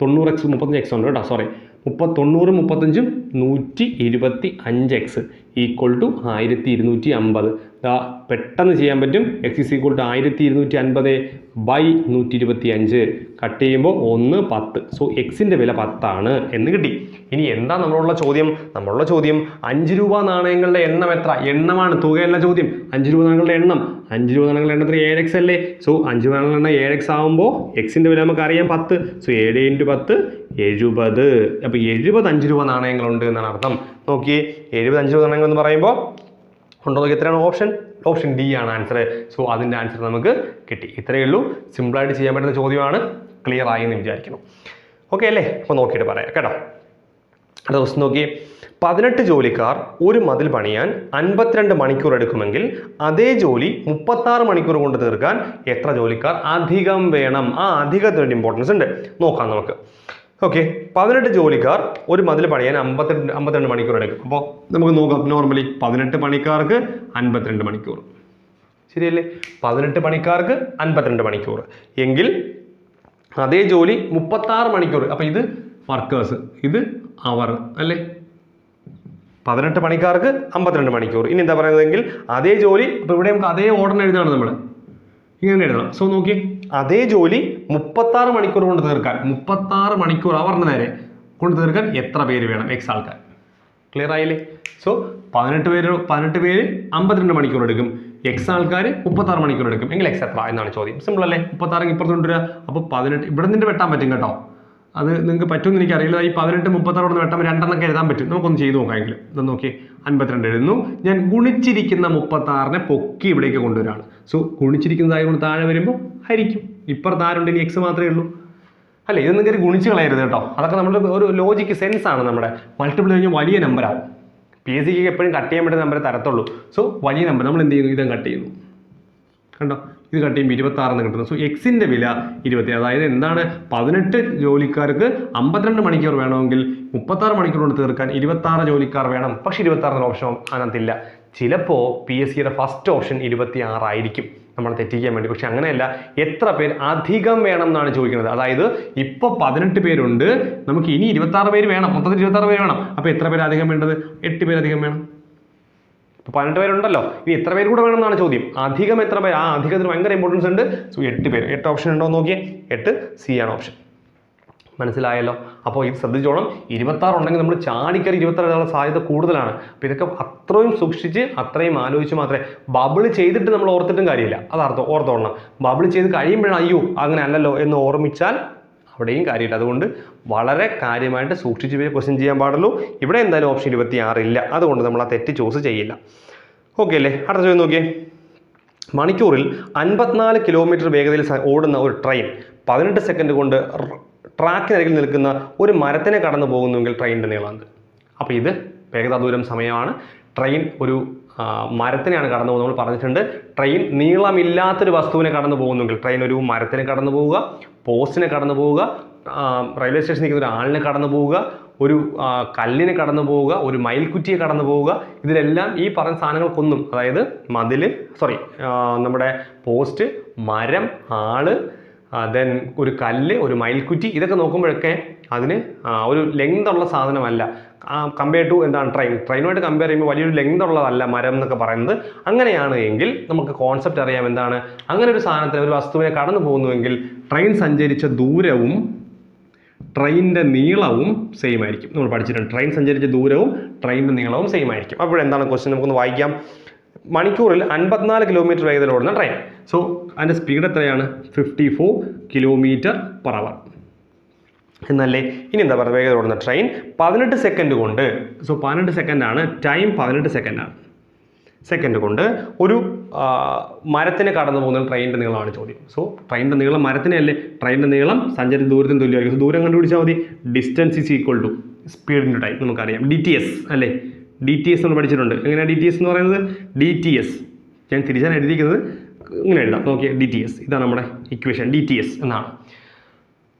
35x ഉണ്ട് കേട്ടോ, സോറി 90 35 125x = 1250. പെട്ടെന്ന് ചെയ്യാൻ പറ്റും. x = 1250/125 കട്ട് ചെയ്യുമ്പോൾ 1 10. സോ എക്സിൻ്റെ വില 10 ആണ് എന്ന് കിട്ടി. ഇനി എന്താ നമ്മളുള്ള ചോദ്യം? 5 രൂപ നാണയങ്ങളുടെ എണ്ണം എത്ര? എണ്ണമാണ്, തുകയല്ല ചോദ്യം. 5 രൂപ നാണയങ്ങളുടെ എണ്ണം 7x അല്ലേ? സോ 5 രൂപ നാണയങ്ങളുടെ എണ്ണം 7x ആകുമ്പോൾ എക്സിൻ്റെ വില നമുക്ക് അറിയാം 10. സോ 7 × 10 70. അപ്പോൾ 70 5 രൂപ നാണയങ്ങളുണ്ട് എന്നാണ് അർത്ഥം. നോക്കിയേ, 70 5 രൂപ നാണയങ്ങൾ എന്ന് പറയുമ്പോൾ ഉണ്ടോ നോക്കി, എത്രയാണ് ഓപ്ഷൻ? ഓപ്ഷൻ ഡി ആണ് ആൻസർ. സോ അതിൻ്റെ ആൻസർ നമുക്ക് കിട്ടി. ഇത്രയേ ഉള്ളൂ. സിമ്പിളായിട്ട് ചെയ്യാൻ പറ്റുന്ന ചോദ്യമാണ്. ക്ലിയർ ആയി എന്ന് വിചാരിക്കുന്നു. ഓക്കെ അല്ലേ? അപ്പോൾ നോക്കിയിട്ട് പറയാം കേട്ടോ. അടുത്ത ദിവസം നോക്കി, 18 ജോലിക്കാർ ഒരു മതിൽ പണിയാൻ 52 മണിക്കൂർ എടുക്കുമെങ്കിൽ അതേ ജോലി 36 മണിക്കൂർ കൊണ്ട് തീർക്കാൻ എത്ര ജോലിക്കാർ അധികം വേണം? ആ അധികത്തിൻ്റെ ഇമ്പോർട്ടൻസ് ഉണ്ട്. നോക്കാം നമുക്ക്. ഓക്കെ, 18 ജോലിക്കാർ ഒരു മതിൽ പണിയാൻ 52 മണിക്കൂർ എടുക്കും. അപ്പോൾ നമുക്ക് നോക്കാം. നോർമലി 18 പണിക്കാർക്ക് 52 മണിക്കൂർ. ശരിയല്ലേ? 18 പണിക്കാർക്ക് 52 മണിക്കൂർ എങ്കിൽ അതേ ജോലി 36 മണിക്കൂർ. അപ്പോൾ ഇത് വർക്കേഴ്സ്, ഇത് അവർ അല്ലേ? 18 പണിക്കാർക്ക് 52 മണിക്കൂർ. ഇനി എന്താ പറയുന്നതെങ്കിൽ അതേ ജോലി, അപ്പോൾ ഇവിടെ നമുക്ക് അതേ ഓർഡർ എഴുതാണ്, നമ്മൾ ഇങ്ങനെ എഴുതണം. സോ നോക്കി, അതേ ജോലി 36 മണിക്കൂർ കൊണ്ട് തീർക്കാൻ, 36 മണിക്കൂർ അവറിന് നേരെ കൊണ്ട് തീർക്കാൻ എത്ര പേര് വേണം? എക്സ് ആൾക്കാർ. ക്ലിയർ ആയില്ലേ? സോ 18 പേര് 52 മണിക്കൂർ എടുക്കും. എക്സ് ആൾക്കാർ 36 മണിക്കൂർ എടുക്കും. എങ്കിൽ എക്സ് എത്ര എന്നാണ് ചോദ്യം. സിമ്പിൾ അല്ലേ? 36 ഇപ്പുറത്ത് കൊണ്ടുവരിക. അപ്പോൾ 18 ഇവിടെ നിന്ന് വെട്ടാൻ പറ്റും കേട്ടോ. അത് നിങ്ങൾക്ക് പറ്റുമെന്ന് എനിക്കറിയില്ല. ഈ 18 36 വെട്ടാൻ 2 എണ്ണമൊക്കെ എഴുതാൻ പറ്റും. നമുക്കൊന്ന് ചെയ്ത് നോക്കാമെങ്കിലും. ഇതൊന്ന് നോക്കി, 52 എഴുതുന്നു. ഞാൻ ഗുണിച്ചിരിക്കുന്ന 36നെ പൊക്കി ഇവിടേക്ക് കൊണ്ടുവരാണ്. സോ ഗുണിച്ചിരിക്കുന്നതായി കൊണ്ട് താഴെ വരുമ്പോൾ ഹരിക്കും. ഇപ്പുറത്ത് ആരുണ്ട്? ഇനി എക്സ് മാത്രമേ ഉള്ളൂ അല്ലേ? ഇതൊന്നും കയറി ഗുണിച്ച് കളയരുത് കേട്ടോ. അതൊക്കെ നമ്മുടെ ഒരു ലോജിക്ക് സെൻസ് ആണ്. നമ്മുടെ മൾട്ടിപ്പിൾ കഴിഞ്ഞാൽ വലിയ നമ്പറാകും. PSC എപ്പോഴും കട്ട് ചെയ്യാൻ പറ്റുന്ന നമ്പർ തരത്തുള്ളൂ. സോ വലിയ നമ്പർ നമ്മൾ എന്ത് ചെയ്യുന്നു? ഇതും കട്ട് ചെയ്യുന്നു. കണ്ടോ? ഇത് കട്ട് ചെയ്യുമ്പോൾ 26 എന്ന് കിട്ടുന്നു. സോ എക്സിൻ്റെ വില 20. അതായത് എന്താണ്? 18 ജോലിക്കാർക്ക് 52 മണിക്കൂർ വേണമെങ്കിൽ 36 മണിക്കൂർ കൊണ്ട് തീർക്കാൻ 26 ജോലിക്കാർ വേണം. പക്ഷേ 26 ഓപ്ഷൻ അതിനകത്തില്ല. ചിലപ്പോൾ PSCയുടെ ഫസ്റ്റ് ഓപ്ഷൻ 26 ആയിരിക്കും. നമ്മൾ തെറ്റിക്കാൻ വേണ്ടി. പക്ഷെ അങ്ങനെയല്ല, എത്ര പേർ അധികം വേണം എന്നാണ് ചോദിക്കുന്നത്. അതായത് ഇപ്പോൾ 18 പേരുണ്ട്, നമുക്ക് ഇനി 26 പേര് വേണം, മൊത്തത്തിൽ 26 പേര് വേണം. അപ്പോൾ എത്ര പേര് അധികം വേണ്ടത്? 8 പേര് അധികം വേണം. ഇപ്പോൾ 18 പേരുണ്ടല്ലോ, ഇനി എത്ര പേര് കൂടെ വേണം എന്നാണ് ചോദ്യം. അധികം എത്ര പേര്? ആ അധികത്തിന് ഭയങ്കര ഇമ്പോർട്ടൻസ് ഉണ്ട്. സോ 8 പേര്. 8 ഓപ്ഷൻ ഉണ്ടോ എന്ന് നോക്കിയേ. 8 സി ആണ് ഓപ്ഷൻ. മനസ്സിലായല്ലോ? അപ്പോൾ ഇത് ശ്രദ്ധിച്ചോണം. 26 ഉണ്ടെങ്കിൽ നമ്മൾ ചാടിക്കറി 26 എഴുതാനുള്ള സാധ്യത കൂടുതലാണ്. അപ്പോൾ ഇതൊക്കെ അത്രയും സൂക്ഷിച്ച് അത്രയും ആലോചിച്ച് മാത്രമേ. ബബിൾ ചെയ്തിട്ട് നമ്മൾ ഓർത്തിട്ടും കാര്യമില്ല. അത് ഓർത്തോളണം. ബബിൾ ചെയ്ത് കഴിയുമ്പോഴാണ് അയ്യോ അങ്ങനെ അല്ലല്ലോ എന്ന് ഓർമ്മിച്ചാൽ അവിടെയും കാര്യമില്ല. അതുകൊണ്ട് വളരെ കാര്യമായിട്ട് സൂക്ഷിച്ച് ക്വസ്റ്റ്യൻ ചെയ്യാൻ പാടുള്ളൂ. ഇവിടെ എന്തായാലും ഓപ്ഷൻ 26 ഇല്ല. അതുകൊണ്ട് നമ്മൾ ആ തെറ്റ് ചൂസ് ചെയ്യില്ല. ഓക്കെ അല്ലേ? അടുത്ത ചോദ്യം നോക്കിയേ. മണിക്കൂറിൽ 54 കിലോമീറ്റർ വേഗതയിൽ ഓടുന്ന ഒരു ട്രെയിൻ 18 സെക്കൻഡ് കൊണ്ട് ട്രാക്കിനരികിൽ നിൽക്കുന്ന ഒരു മരത്തിനെ കടന്നു പോകുന്നുവെങ്കിൽ ട്രെയിനിൻ്റെ നീളം എന്ത്? അപ്പോൾ ഇത് വേഗത, ദൂരം, സമയമാണ്. ട്രെയിൻ ഒരു മരത്തിനെയാണ് കടന്നു പോകുന്നത്. നമ്മൾ പറഞ്ഞിട്ടുണ്ട് ട്രെയിൻ നീളമില്ലാത്തൊരു വസ്തുവിനെ കടന്നു പോകുന്നെങ്കിൽ, ട്രെയിൻ ഒരു മരത്തിനെ കടന്നു പോവുക, പോസ്റ്റിനെ കടന്നു പോവുക, റെയിൽവേ സ്റ്റേഷനിൽ നിൽക്കുന്ന ഒരു ആളിനെ കടന്നു പോവുക, ഒരു കല്ലിനെ കടന്നു പോവുക, ഒരു മയിൽക്കുറ്റിയെ കടന്നു പോവുക. ഇതിലെല്ലാം ഈ പറഞ്ഞ സാധനങ്ങൾക്കൊന്നും, അതായത് നമ്മുടെ പോസ്റ്റ്, മരം, ആള്, ദെൻ ഒരു കല്ല്, ഒരു മയിൽക്കുറ്റി, ഇതൊക്കെ നോക്കുമ്പോഴൊക്കെ അതിന് ഒരു ലെങ്ത് ഉള്ള സാധനമല്ല. കമ്പയർ ടു എന്താണ് ട്രെയിനുമായിട്ട് കമ്പയർ ചെയ്യുമ്പോൾ വലിയൊരു ലെങ്ത് ഉള്ളതല്ല മരം എന്നൊക്കെ പറയുന്നത്. അങ്ങനെയാണ് എങ്കിൽ നമുക്ക് കോൺസെപ്റ്റ് അറിയാം എന്താണ്. അങ്ങനെ ഒരു സാധനത്തിന്, ഒരു വസ്തുവിനെ കടന്നു പോകുന്നുവെങ്കിൽ ട്രെയിൻ സഞ്ചരിച്ച ദൂരവും ട്രെയിനിൻ്റെ നീളവും സെയിം ആയിരിക്കും. നമ്മൾ പഠിച്ചിട്ടുണ്ട് ട്രെയിൻ സഞ്ചരിച്ച ദൂരവും ട്രെയിനിൻ്റെ നീളവും സെയിം ആയിരിക്കും. അപ്പോൾ എന്താണ് ക്വസ്റ്റ്യൻ? നമുക്കൊന്ന് വായിക്കാം. മണിക്കൂറിൽ 54 കിലോമീറ്റർ വേഗതയിൽ ഓടുന്ന ട്രെയിൻ. സോ അതിൻ്റെ സ്പീഡ് എത്രയാണ്? 54 km/h എന്നല്ലേ. ഇനി എന്താ പറയുക? വേഗത ഓടുന്ന ട്രെയിൻ 18 സെക്കൻഡ് കൊണ്ട്, സോ 18 സെക്കൻഡാണ് ടൈം, 18 സെക്കൻഡാണ് സെക്കൻഡ് കൊണ്ട് ഒരു മരത്തിനെ കടന്നു പോകുന്ന ട്രെയിനിൻ്റെ നീളമാണ് ചോദ്യം. സോ ട്രെയിനിൻ്റെ നീളം മരത്തിനെ അല്ലേ, ട്രെയിനിൻ്റെ നീളം സഞ്ചരിച്ച ദൂരത്തിന് തുല്യമായിരിക്കും. സോ ദൂരം കണ്ടുപിടിച്ചാൽ മതി. ഡിസ്റ്റൻസ് ഈസ് ഈക്വൽ ടു സ്പീഡിൻ്റെ ടൈം നമുക്കറിയാം. DTS അല്ലേ, DTS നമ്മൾ പഠിച്ചിട്ടുണ്ട്. എങ്ങനെയാണ് DTS എന്ന് പറയുന്നത്? DTS ഞാൻ തിരിച്ചാണ് എഴുതിയിരിക്കുന്നത്, ഇങ്ങനെ എഴുതാം. നോക്കിയാൽ DTS ഇതാണ് നമ്മുടെ ഇക്വേഷൻ. DTS എന്നാണ്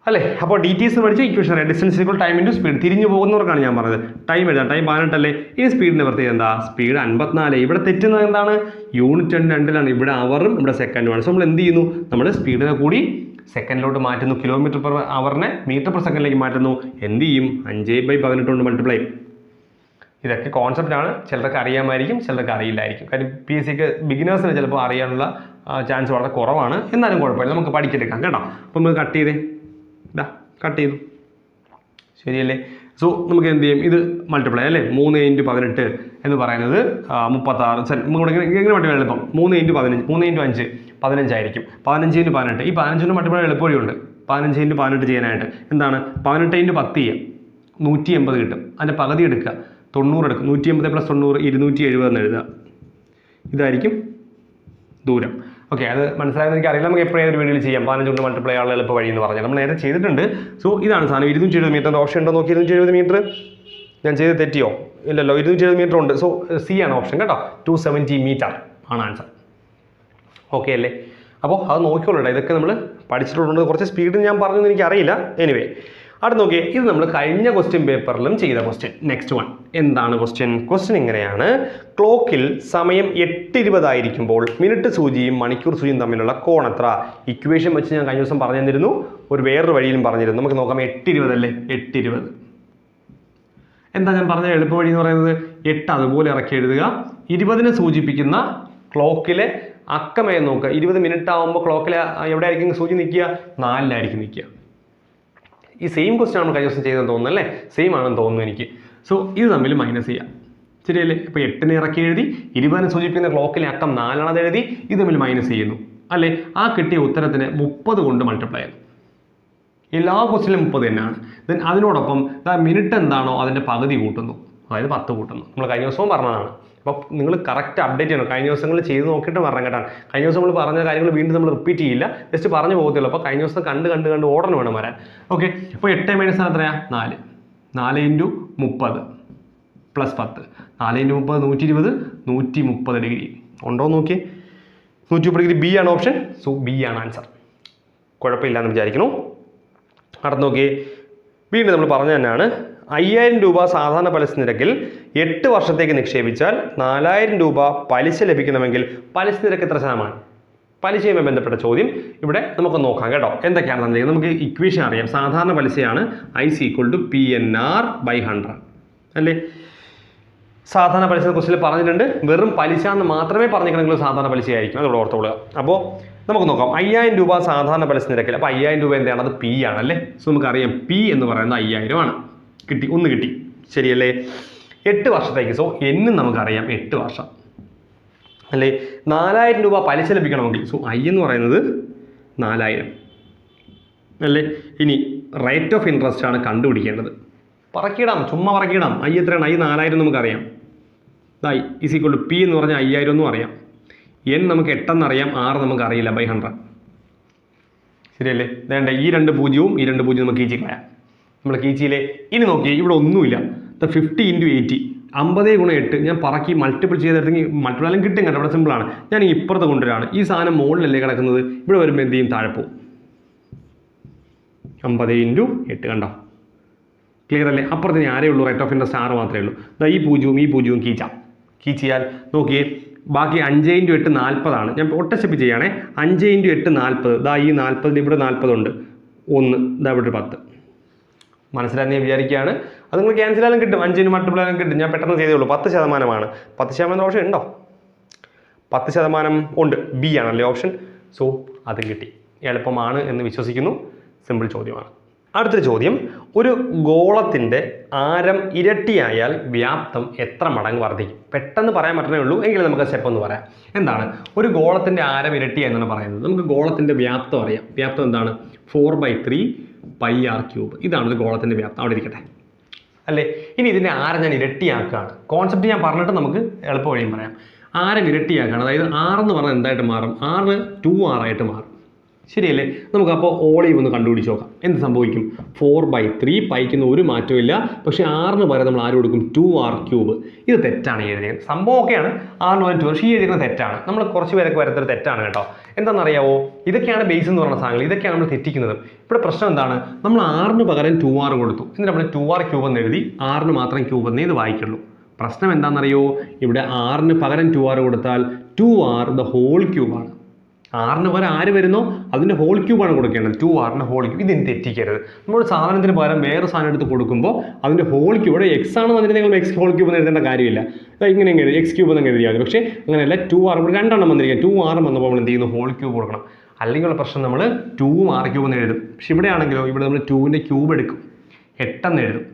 അല്ലേ. അപ്പോൾ DTS എന്ന് പഠിച്ച ഇക്വേഷൻ അറിയാം. Distance equal time into speed. തിരിഞ്ഞു പോകുന്നവർക്കാണ് ഞാൻ പറഞ്ഞത്. ടൈം എഴുതാം. ടൈം 18 അല്ലേ. ഇനി സ്പീഡിൻ്റെ പ്രത്യേകത എന്താ? സ്പീഡ് 54. ഇവിടെ തെറ്റുന്നത് എന്താണ്? യൂണിറ്റ് 2 ഇവിടെ അവറും ഇവിടെ സെക്കൻഡുമാണ്. സോ നമ്മൾ എന്ത് ചെയ്യുന്നു? നമ്മൾ സ്പീഡിനെ കൂടി സെക്കൻഡിലോട്ട് മാറ്റുന്നു. km/h മീറ്റർ/സെക്കൻഡിലേക്ക് മാറ്റുന്നു. എന്ത് ചെയ്യും? 5/18 കൊണ്ട് മൾട്ടിപ്ലൈ. ഇതൊക്കെ കോൺസെപ്റ്റാണ്. ചിലർക്ക് അറിയാമായിരിക്കും, ചിലർക്ക് അറിയില്ലായിരിക്കും. കാര്യം PSCക്ക് ബിഗിനേഴ്സിന് ചിലപ്പോൾ അറിയാനുള്ള ചാൻസ് വളരെ കുറവാണ്. എന്നാലും കുഴപ്പമില്ല, നമുക്ക് പഠിച്ചെടുക്കാം കേട്ടോ. അപ്പോൾ നമ്മൾ കട്ട് ചെയ്തേ, കട്ട് ചെയ്തു, ശരിയല്ലേ. സോ നമുക്ക് എന്ത് ചെയ്യും? ഇത് മൾട്ടിപ്ലൈ അല്ലേ. 3 × 18 എന്ന് പറയുന്നത് 36. ഇങ്ങനെ മൾട്ടിപ്ലൈ എളുപ്പം. 3 × 15, 3 × 5 15 ആയിരിക്കും. 15 × 18, ഈ 15 മൾട്ടിപ്ലൈ എളുപ്പവഴിയുണ്ട്. 15 × 18 ചെയ്യാനായിട്ട് എന്താണ്? 18 × 10 ചെയ്യാം, 180 കിട്ടും. അതിൻ്റെ പകുതി എടുക്കുക, 90 എടുക്കും. 180 + 90 270 എന്ന് എഴുതുക. ഇതായിരിക്കും ദൂരം. ഓക്കെ, അത് മനസ്സിലായെന്ന് എനിക്ക് അറിയില്ല. നമുക്ക് എപ്പോഴും ഒരു വീഡിയോയിൽ ചെയ്യാം. 15 കൊണ്ട് മൾട്ടിപ്ലൈ ആളുകൾ എളുപ്പ വഴി എന്ന് പറഞ്ഞാൽ നമ്മൾ നേരെ ചെയ്തിട്ടുണ്ട്. സോ ഇതാണ് സാധനം. 270 മീറ്റർ ഓപ്ഷൻ ഉണ്ടോ നോക്കി. 270 മീറ്റർ ഞാൻ ചെയ്ത് തെറ്റിയോ? ഇല്ലല്ലോ, 270 മീറ്റർ ഉണ്ട്. സോ സി ആണ് ഓപ്ഷൻ കേട്ടോ. 270 മീറ്റർ ആണ് ആൻസർ. ഓക്കെ അല്ലേ. അപ്പോൾ അത് നോക്കിക്കോളൂ. ഇതൊക്കെ നമ്മൾ പഠിച്ചിട്ടുണ്ട്. കുറച്ച് സ്പീഡ് ഞാൻ പറഞ്ഞതെന്ന് എനിക്കറിയില്ല. എനിവേ അടുത്ത് നോക്കിയേ. ഇത് നമ്മൾ കഴിഞ്ഞ ക്വസ്റ്റ്യൻ പേപ്പറിലും ചെയ്ത ക്വസ്റ്റ്യൻ. നെക്സ്റ്റ് വൺ എന്താണ് ക്വസ്റ്റ്യൻ ഇങ്ങനെയാണ്. ക്ലോക്കിൽ സമയം 8:20 ആയിരിക്കുമ്പോൾ മിനിറ്റ് സൂചിയും മണിക്കൂർ സൂചിയും തമ്മിലുള്ള കോണെത്ര? ഇക്വേഷൻ വെച്ച് ഞാൻ കഴിഞ്ഞ ദിവസം പറഞ്ഞു തന്നിരുന്നു. വേറൊരു വഴിയിലും പറഞ്ഞിരുന്നു. നമുക്ക് നോക്കാം. 8:20 അല്ലേ. 8:20 എന്താ ഞാൻ പറഞ്ഞ എളുപ്പ വഴി എന്ന് പറയുന്നത്? 8 അതുപോലെ ഇറക്കി എഴുതുക. 20നെ സൂചിപ്പിക്കുന്ന ക്ലോക്കിലെ അക്കമേ നോക്കുക. 20 മിനിറ്റ് ആകുമ്പോൾ ക്ലോക്കിൽ എവിടെ ആയിരിക്കും സൂചി നിൽക്കുക? 4-ലായിരിക്കും നിൽക്കുക. ഈ സെയിം ക്വസ്റ്റ്യൻ നമ്മൾ കഴിഞ്ഞ ദിവസം ചെയ്തെന്ന് തോന്നുന്നു അല്ലേ. സെയിം ആണെന്ന് തോന്നുന്നു എനിക്ക്. സോ ഇത് തമ്മിൽ മൈനസ് ചെയ്യാം, ശരിയല്ലേ. ഇപ്പോൾ 8നെ ഇറക്കി എഴുതി, 20നെ സൂചിപ്പിക്കുന്ന ക്ലോക്കിലെ അക്കം 4 എഴുതി, ഇത് തമ്മിൽ മൈനസ് ചെയ്യുന്നു അല്ലേ. ആ കിട്ടിയ ഉത്തരത്തിന് 30 കൊണ്ട് മൾട്ടിപ്ലൈ ചെയ്യണം. എല്ലാ ക്വസ്റ്റ്യനിലും 30 തന്നെയാണ്. ദെൻ അതിനോടൊപ്പം മിനിറ്റ് എന്താണോ അതിൻ്റെ പകുതി കൂട്ടുന്നു, അതായത് 10 കൂട്ടുന്നു. നമ്മൾ കഴിഞ്ഞ ദിവസവും പറഞ്ഞതാണ്. അപ്പോൾ നിങ്ങൾ കറക്റ്റ് അപ്ഡേറ്റ് ചെയ്യണം. കഴിഞ്ഞ ദിവസങ്ങളിൽ ചെയ്ത് നോക്കിയിട്ട് പറഞ്ഞു കേട്ടാണ്. കഴിഞ്ഞ ദിവസം നമ്മൾ പറഞ്ഞ കാര്യങ്ങൾ വീണ്ടും നമ്മൾ റിപ്പീറ്റ് ചെയ്യില്ല, ജസ്റ്റ് പറഞ്ഞു പോകത്തുള്ളൂ. അപ്പോൾ കഴിഞ്ഞ ദിവസം കണ്ട് ഓർഡർ വേണം വരാൻ. ഓക്കെ, അപ്പോൾ 8 മൈനസ് എത്രയാ? 4. 4 × 30 + 10. 4 × 30 120, 130 ഡിഗ്രി ഉണ്ടോ നോക്കി. 130 ഡിഗ്രി ബി ആണ് ഓപ്ഷൻ. സോ ബി ആണ് ആൻസർ. കുഴപ്പമില്ലാന്ന് വിചാരിക്കുന്നു. അടുത്ത് നോക്കിയേ. വീണ്ടും നമ്മൾ പറഞ്ഞു തന്നെയാണ്. 5000 രൂപ സാധാരണ പലിശ നിരക്കിൽ 8 വർഷത്തേക്ക് നിക്ഷേപിച്ചാൽ 4000 രൂപ പലിശ ലഭിക്കണമെങ്കിൽ പലിശ നിരക്ക് എത്ര ശതമാനം? പലിശയുമായി ബന്ധപ്പെട്ട ചോദ്യം ഇവിടെ നമുക്ക് നോക്കാം കേട്ടോ. എന്തൊക്കെയാണ് തന്നിരിക്കുന്നത്? നമുക്ക് ഇക്വേഷൻ അറിയാം. സാധാരണ പലിശയാണ് IC = PNR/100 അല്ലേ? സാധാരണ പലിശ ക്വസ്റ്റിൽ പറഞ്ഞിട്ടുണ്ട്. വെറും പലിശ എന്ന് മാത്രമേ പറഞ്ഞിരിക്കണമെങ്കിൽ സാധാരണ പലിശയായിരിക്കും. അതോടെ ഓർത്തുകൊള്ളുക. അപ്പോൾ നമുക്ക് നോക്കാം. 5000 രൂപ സാധാരണ പലിശ നിരക്കിൽ. അപ്പോൾ 5000 രൂപ എന്താണ്? അത് P ആണല്ലേ. സോ നമുക്കറിയാം P എന്ന് പറയുന്നത് 5000 ആണ്. കിട്ടി, ഒന്ന് കിട്ടി, ശരിയല്ലേ? 8 വർഷത്തേക്ക്. സോ എന്ന് നമുക്കറിയാം 8 വർഷം അല്ലേ. 4000 രൂപ പലിശ ലഭിക്കണമെങ്കിൽ സോ I എന്ന് പറയുന്നത് 4000 അല്ലേ. ഇനി റേറ്റ് ഓഫ് ഇൻട്രസ്റ്റ് ആണ് കണ്ടുപിടിക്കേണ്ടത്. പറക്കിയിടാം, ചുമ്മാ പറക്കിയിടാം. I എത്രയാണ്? I 4000 നമുക്കറിയാം. = P എന്ന് പറഞ്ഞാൽ 5000 എന്നും അറിയാം. N നമുക്ക് 8 എന്നറിയാം, 6 നമുക്ക് അറിയില്ല /100 ശരിയല്ലേ. വേണ്ട ഈ 2 പൂജ്യവും ഈ 2 പൂജ്യവും നമുക്ക് കീച്ചി കളയാം. നമ്മൾ കീച്ചിയിലെ ഇനി നോക്കി ഇവിടെ ഒന്നുമില്ല. 50 × 80 50 × 8 ഞാൻ പറക്കി മൾട്ടിപ്പിൾ ചെയ്തെടുത്തെങ്കിൽ മൾട്ടിപ്പിളും കിട്ടും കേട്ടോ. ഇവിടെ സിമ്പിളാണ്. ഞാൻ ഇപ്പുറത്ത് കൊണ്ടുവരാണ്. ഈ സാധനം മുകളിലല്ലേ കിടക്കുന്നത്. ഇവിടെ വരുമ്പോൾ എന്ത് ചെയ്യും? താഴെ പോകും. 50 × 8 കണ്ടോ, ക്ലിയർ അല്ലേ? അപ്പുറത്ത് ആരേ ഉള്ളൂ? റേറ്റ് ഓഫ് ഇൻട്രസ്റ്റ് 6 മാത്രമേ ഉള്ളൂ. ഈ പൂജ്യവും കീച്ചാം. കീച്ചിയാൽ നോക്കിയേ ബാക്കി 5 × 8 40 ആണ്. ഞാൻ ഒട്ടച്ചപ്പി ചെയ്യുകയാണേ. 5 × 8 40. ഈ 40 ഇവിടെ 40 ഉണ്ട്. 1 ഇവിടെ 10. മനസ്സിലായി ഞാൻ വിചാരിക്കുകയാണ്. അത് നിങ്ങൾ ക്യാൻസൽ ആയാലും കിട്ടും. 5 മൾട്ടിപ്പിൾ ആയാലും കിട്ടും. ഞാൻ പെട്ടെന്ന് ചെയ്തേ ഉള്ളൂ. 10% 10% ഓപ്ഷൻ ഉണ്ടോ? 10% ഉണ്ട്. B ആണല്ലേ ഓപ്ഷൻ. സോ അത് കിട്ടി. എളുപ്പമാണ് എന്ന് വിശ്വസിക്കുന്നു. സിമ്പിൾ ചോദ്യമാണ്. അടുത്തൊരു ചോദ്യം. ഒരു ഗോളത്തിൻ്റെ ആരം ഇരട്ടിയായാൽ വ്യാപ്തം എത്ര മടങ്ങ് വർദ്ധിക്കും? പെട്ടെന്ന് പറയാൻ പറ്റണേ ഉള്ളൂ. എങ്കിലും നമുക്ക് സ്റ്റെപ്പ് ഒന്ന് പറയാം. എന്താണ് ഒരു ഗോളത്തിൻ്റെ ആരം ഇരട്ടി എന്നാണ് പറയുന്നത്? നമുക്ക് ഗോളത്തിൻ്റെ വ്യാപ്തം അറിയാം. വ്യാപ്തം എന്താണ്? 4/3 πr3. ഇതാണ് ഒരു ഗോളത്തിൻ്റെ വ്യാപ്തം. അവിടെ ഇരിക്കട്ടെ അല്ലേ. ഇനി ഇതിൻ്റെ ആരം ഞാൻ ഇരട്ടിയാക്കുകയാണ്. കോൺസെപ്റ്റ് ഞാൻ പറഞ്ഞിട്ട് നമുക്ക് എളുപ്പ വഴിയും പറയാം. ആരം ഇരട്ടിയാക്കുകയാണ്. അതായത് 6 എന്ന് പറഞ്ഞാൽ എന്തായിട്ട് മാറും? 6 2r ആയിട്ട് മാറും. ശരിയല്ലേ? നമുക്കപ്പോൾ ഓളീവ് ഒന്ന് കണ്ടുപിടിച്ച് നോക്കാം. എന്ത് സംഭവിക്കും? 4/3 പൈക്കുന്ന ഒരു മാറ്റവും ഇല്ല. പക്ഷേ 6 പകരം നമ്മൾ ആര് കൊടുക്കും? 2r3. ഇത് തെറ്റാണ് എഴുതിയത്. സംഭവം ഒക്കെയാണ് 6 പകരം 2. പക്ഷേ ഈ എഴുതുന്നത് തെറ്റാണ്. നമ്മൾ കുറച്ച് പേരൊക്കെ വരുത്തൊരു തെറ്റാണ് കേട്ടോ. എന്താണെന്നറിയാവോ? ഇതൊക്കെയാണ് ബേസ് എന്ന് പറയുന്ന സാധനങ്ങൾ. ഇതൊക്കെയാണ് നമ്മൾ തെറ്റിക്കുന്നത്. ഇവിടെ പ്രശ്നം എന്താണ്? നമ്മൾ 6 പകരം 2r കൊടുത്തു. എന്നിട്ട് നമ്മൾ 2r³ എന്ന് എഴുതി. 6 മാത്രം ക്യൂബ് എന്നേ ഇത് വായിക്കുള്ളൂ. പ്രശ്നം എന്താണെന്നറിയോ? ഇവിടെ 6 പകരം 2r കൊടുത്താൽ 2r³ ആണ്. 6 പകരം ആര് വരുന്നോ അതിൻ്റെ ഹോൾ ക്യൂബാണ് കൊടുക്കേണ്ടത്. 2r whole cube. ഇതിന് തെറ്റിക്കരുത്. നമ്മൾ സാധനത്തിന് പകരം വേറെ സാധനം എടുത്ത് കൊടുക്കുമ്പോൾ അതിൻ്റെ ഹോൾ ക്യൂബ് ഇവിടെ x ആണെന്ന് പറഞ്ഞിട്ട് നിങ്ങൾ x ഹോൾ ക്യൂബ് എന്ന് എഴുതേണ്ട കാര്യമില്ല. ഇങ്ങനെ എഴുതി x³ എന്ന് എഴുതിയാൽ മതി. പക്ഷേ അങ്ങനെയല്ല. 2r ഇവിടെ 2 എണ്ണം വന്നിരിക്കുക. 2r വന്നപ്പോൾ നമ്മൾ എന്ത് ചെയ്യുന്നു? ഹോൾ ക്യൂബ് കൊടുക്കണം. അല്ലെങ്കിൽ പ്രശ്നം നമ്മൾ 2r³ എന്ന് എഴുതും. പക്ഷെ ഇവിടെ ആണെങ്കിലോ ഇവിടെ നമ്മൾ 2ൻ്റെ ക്യൂബ് എടുക്കും. 8 എന്ന് എഴുതും.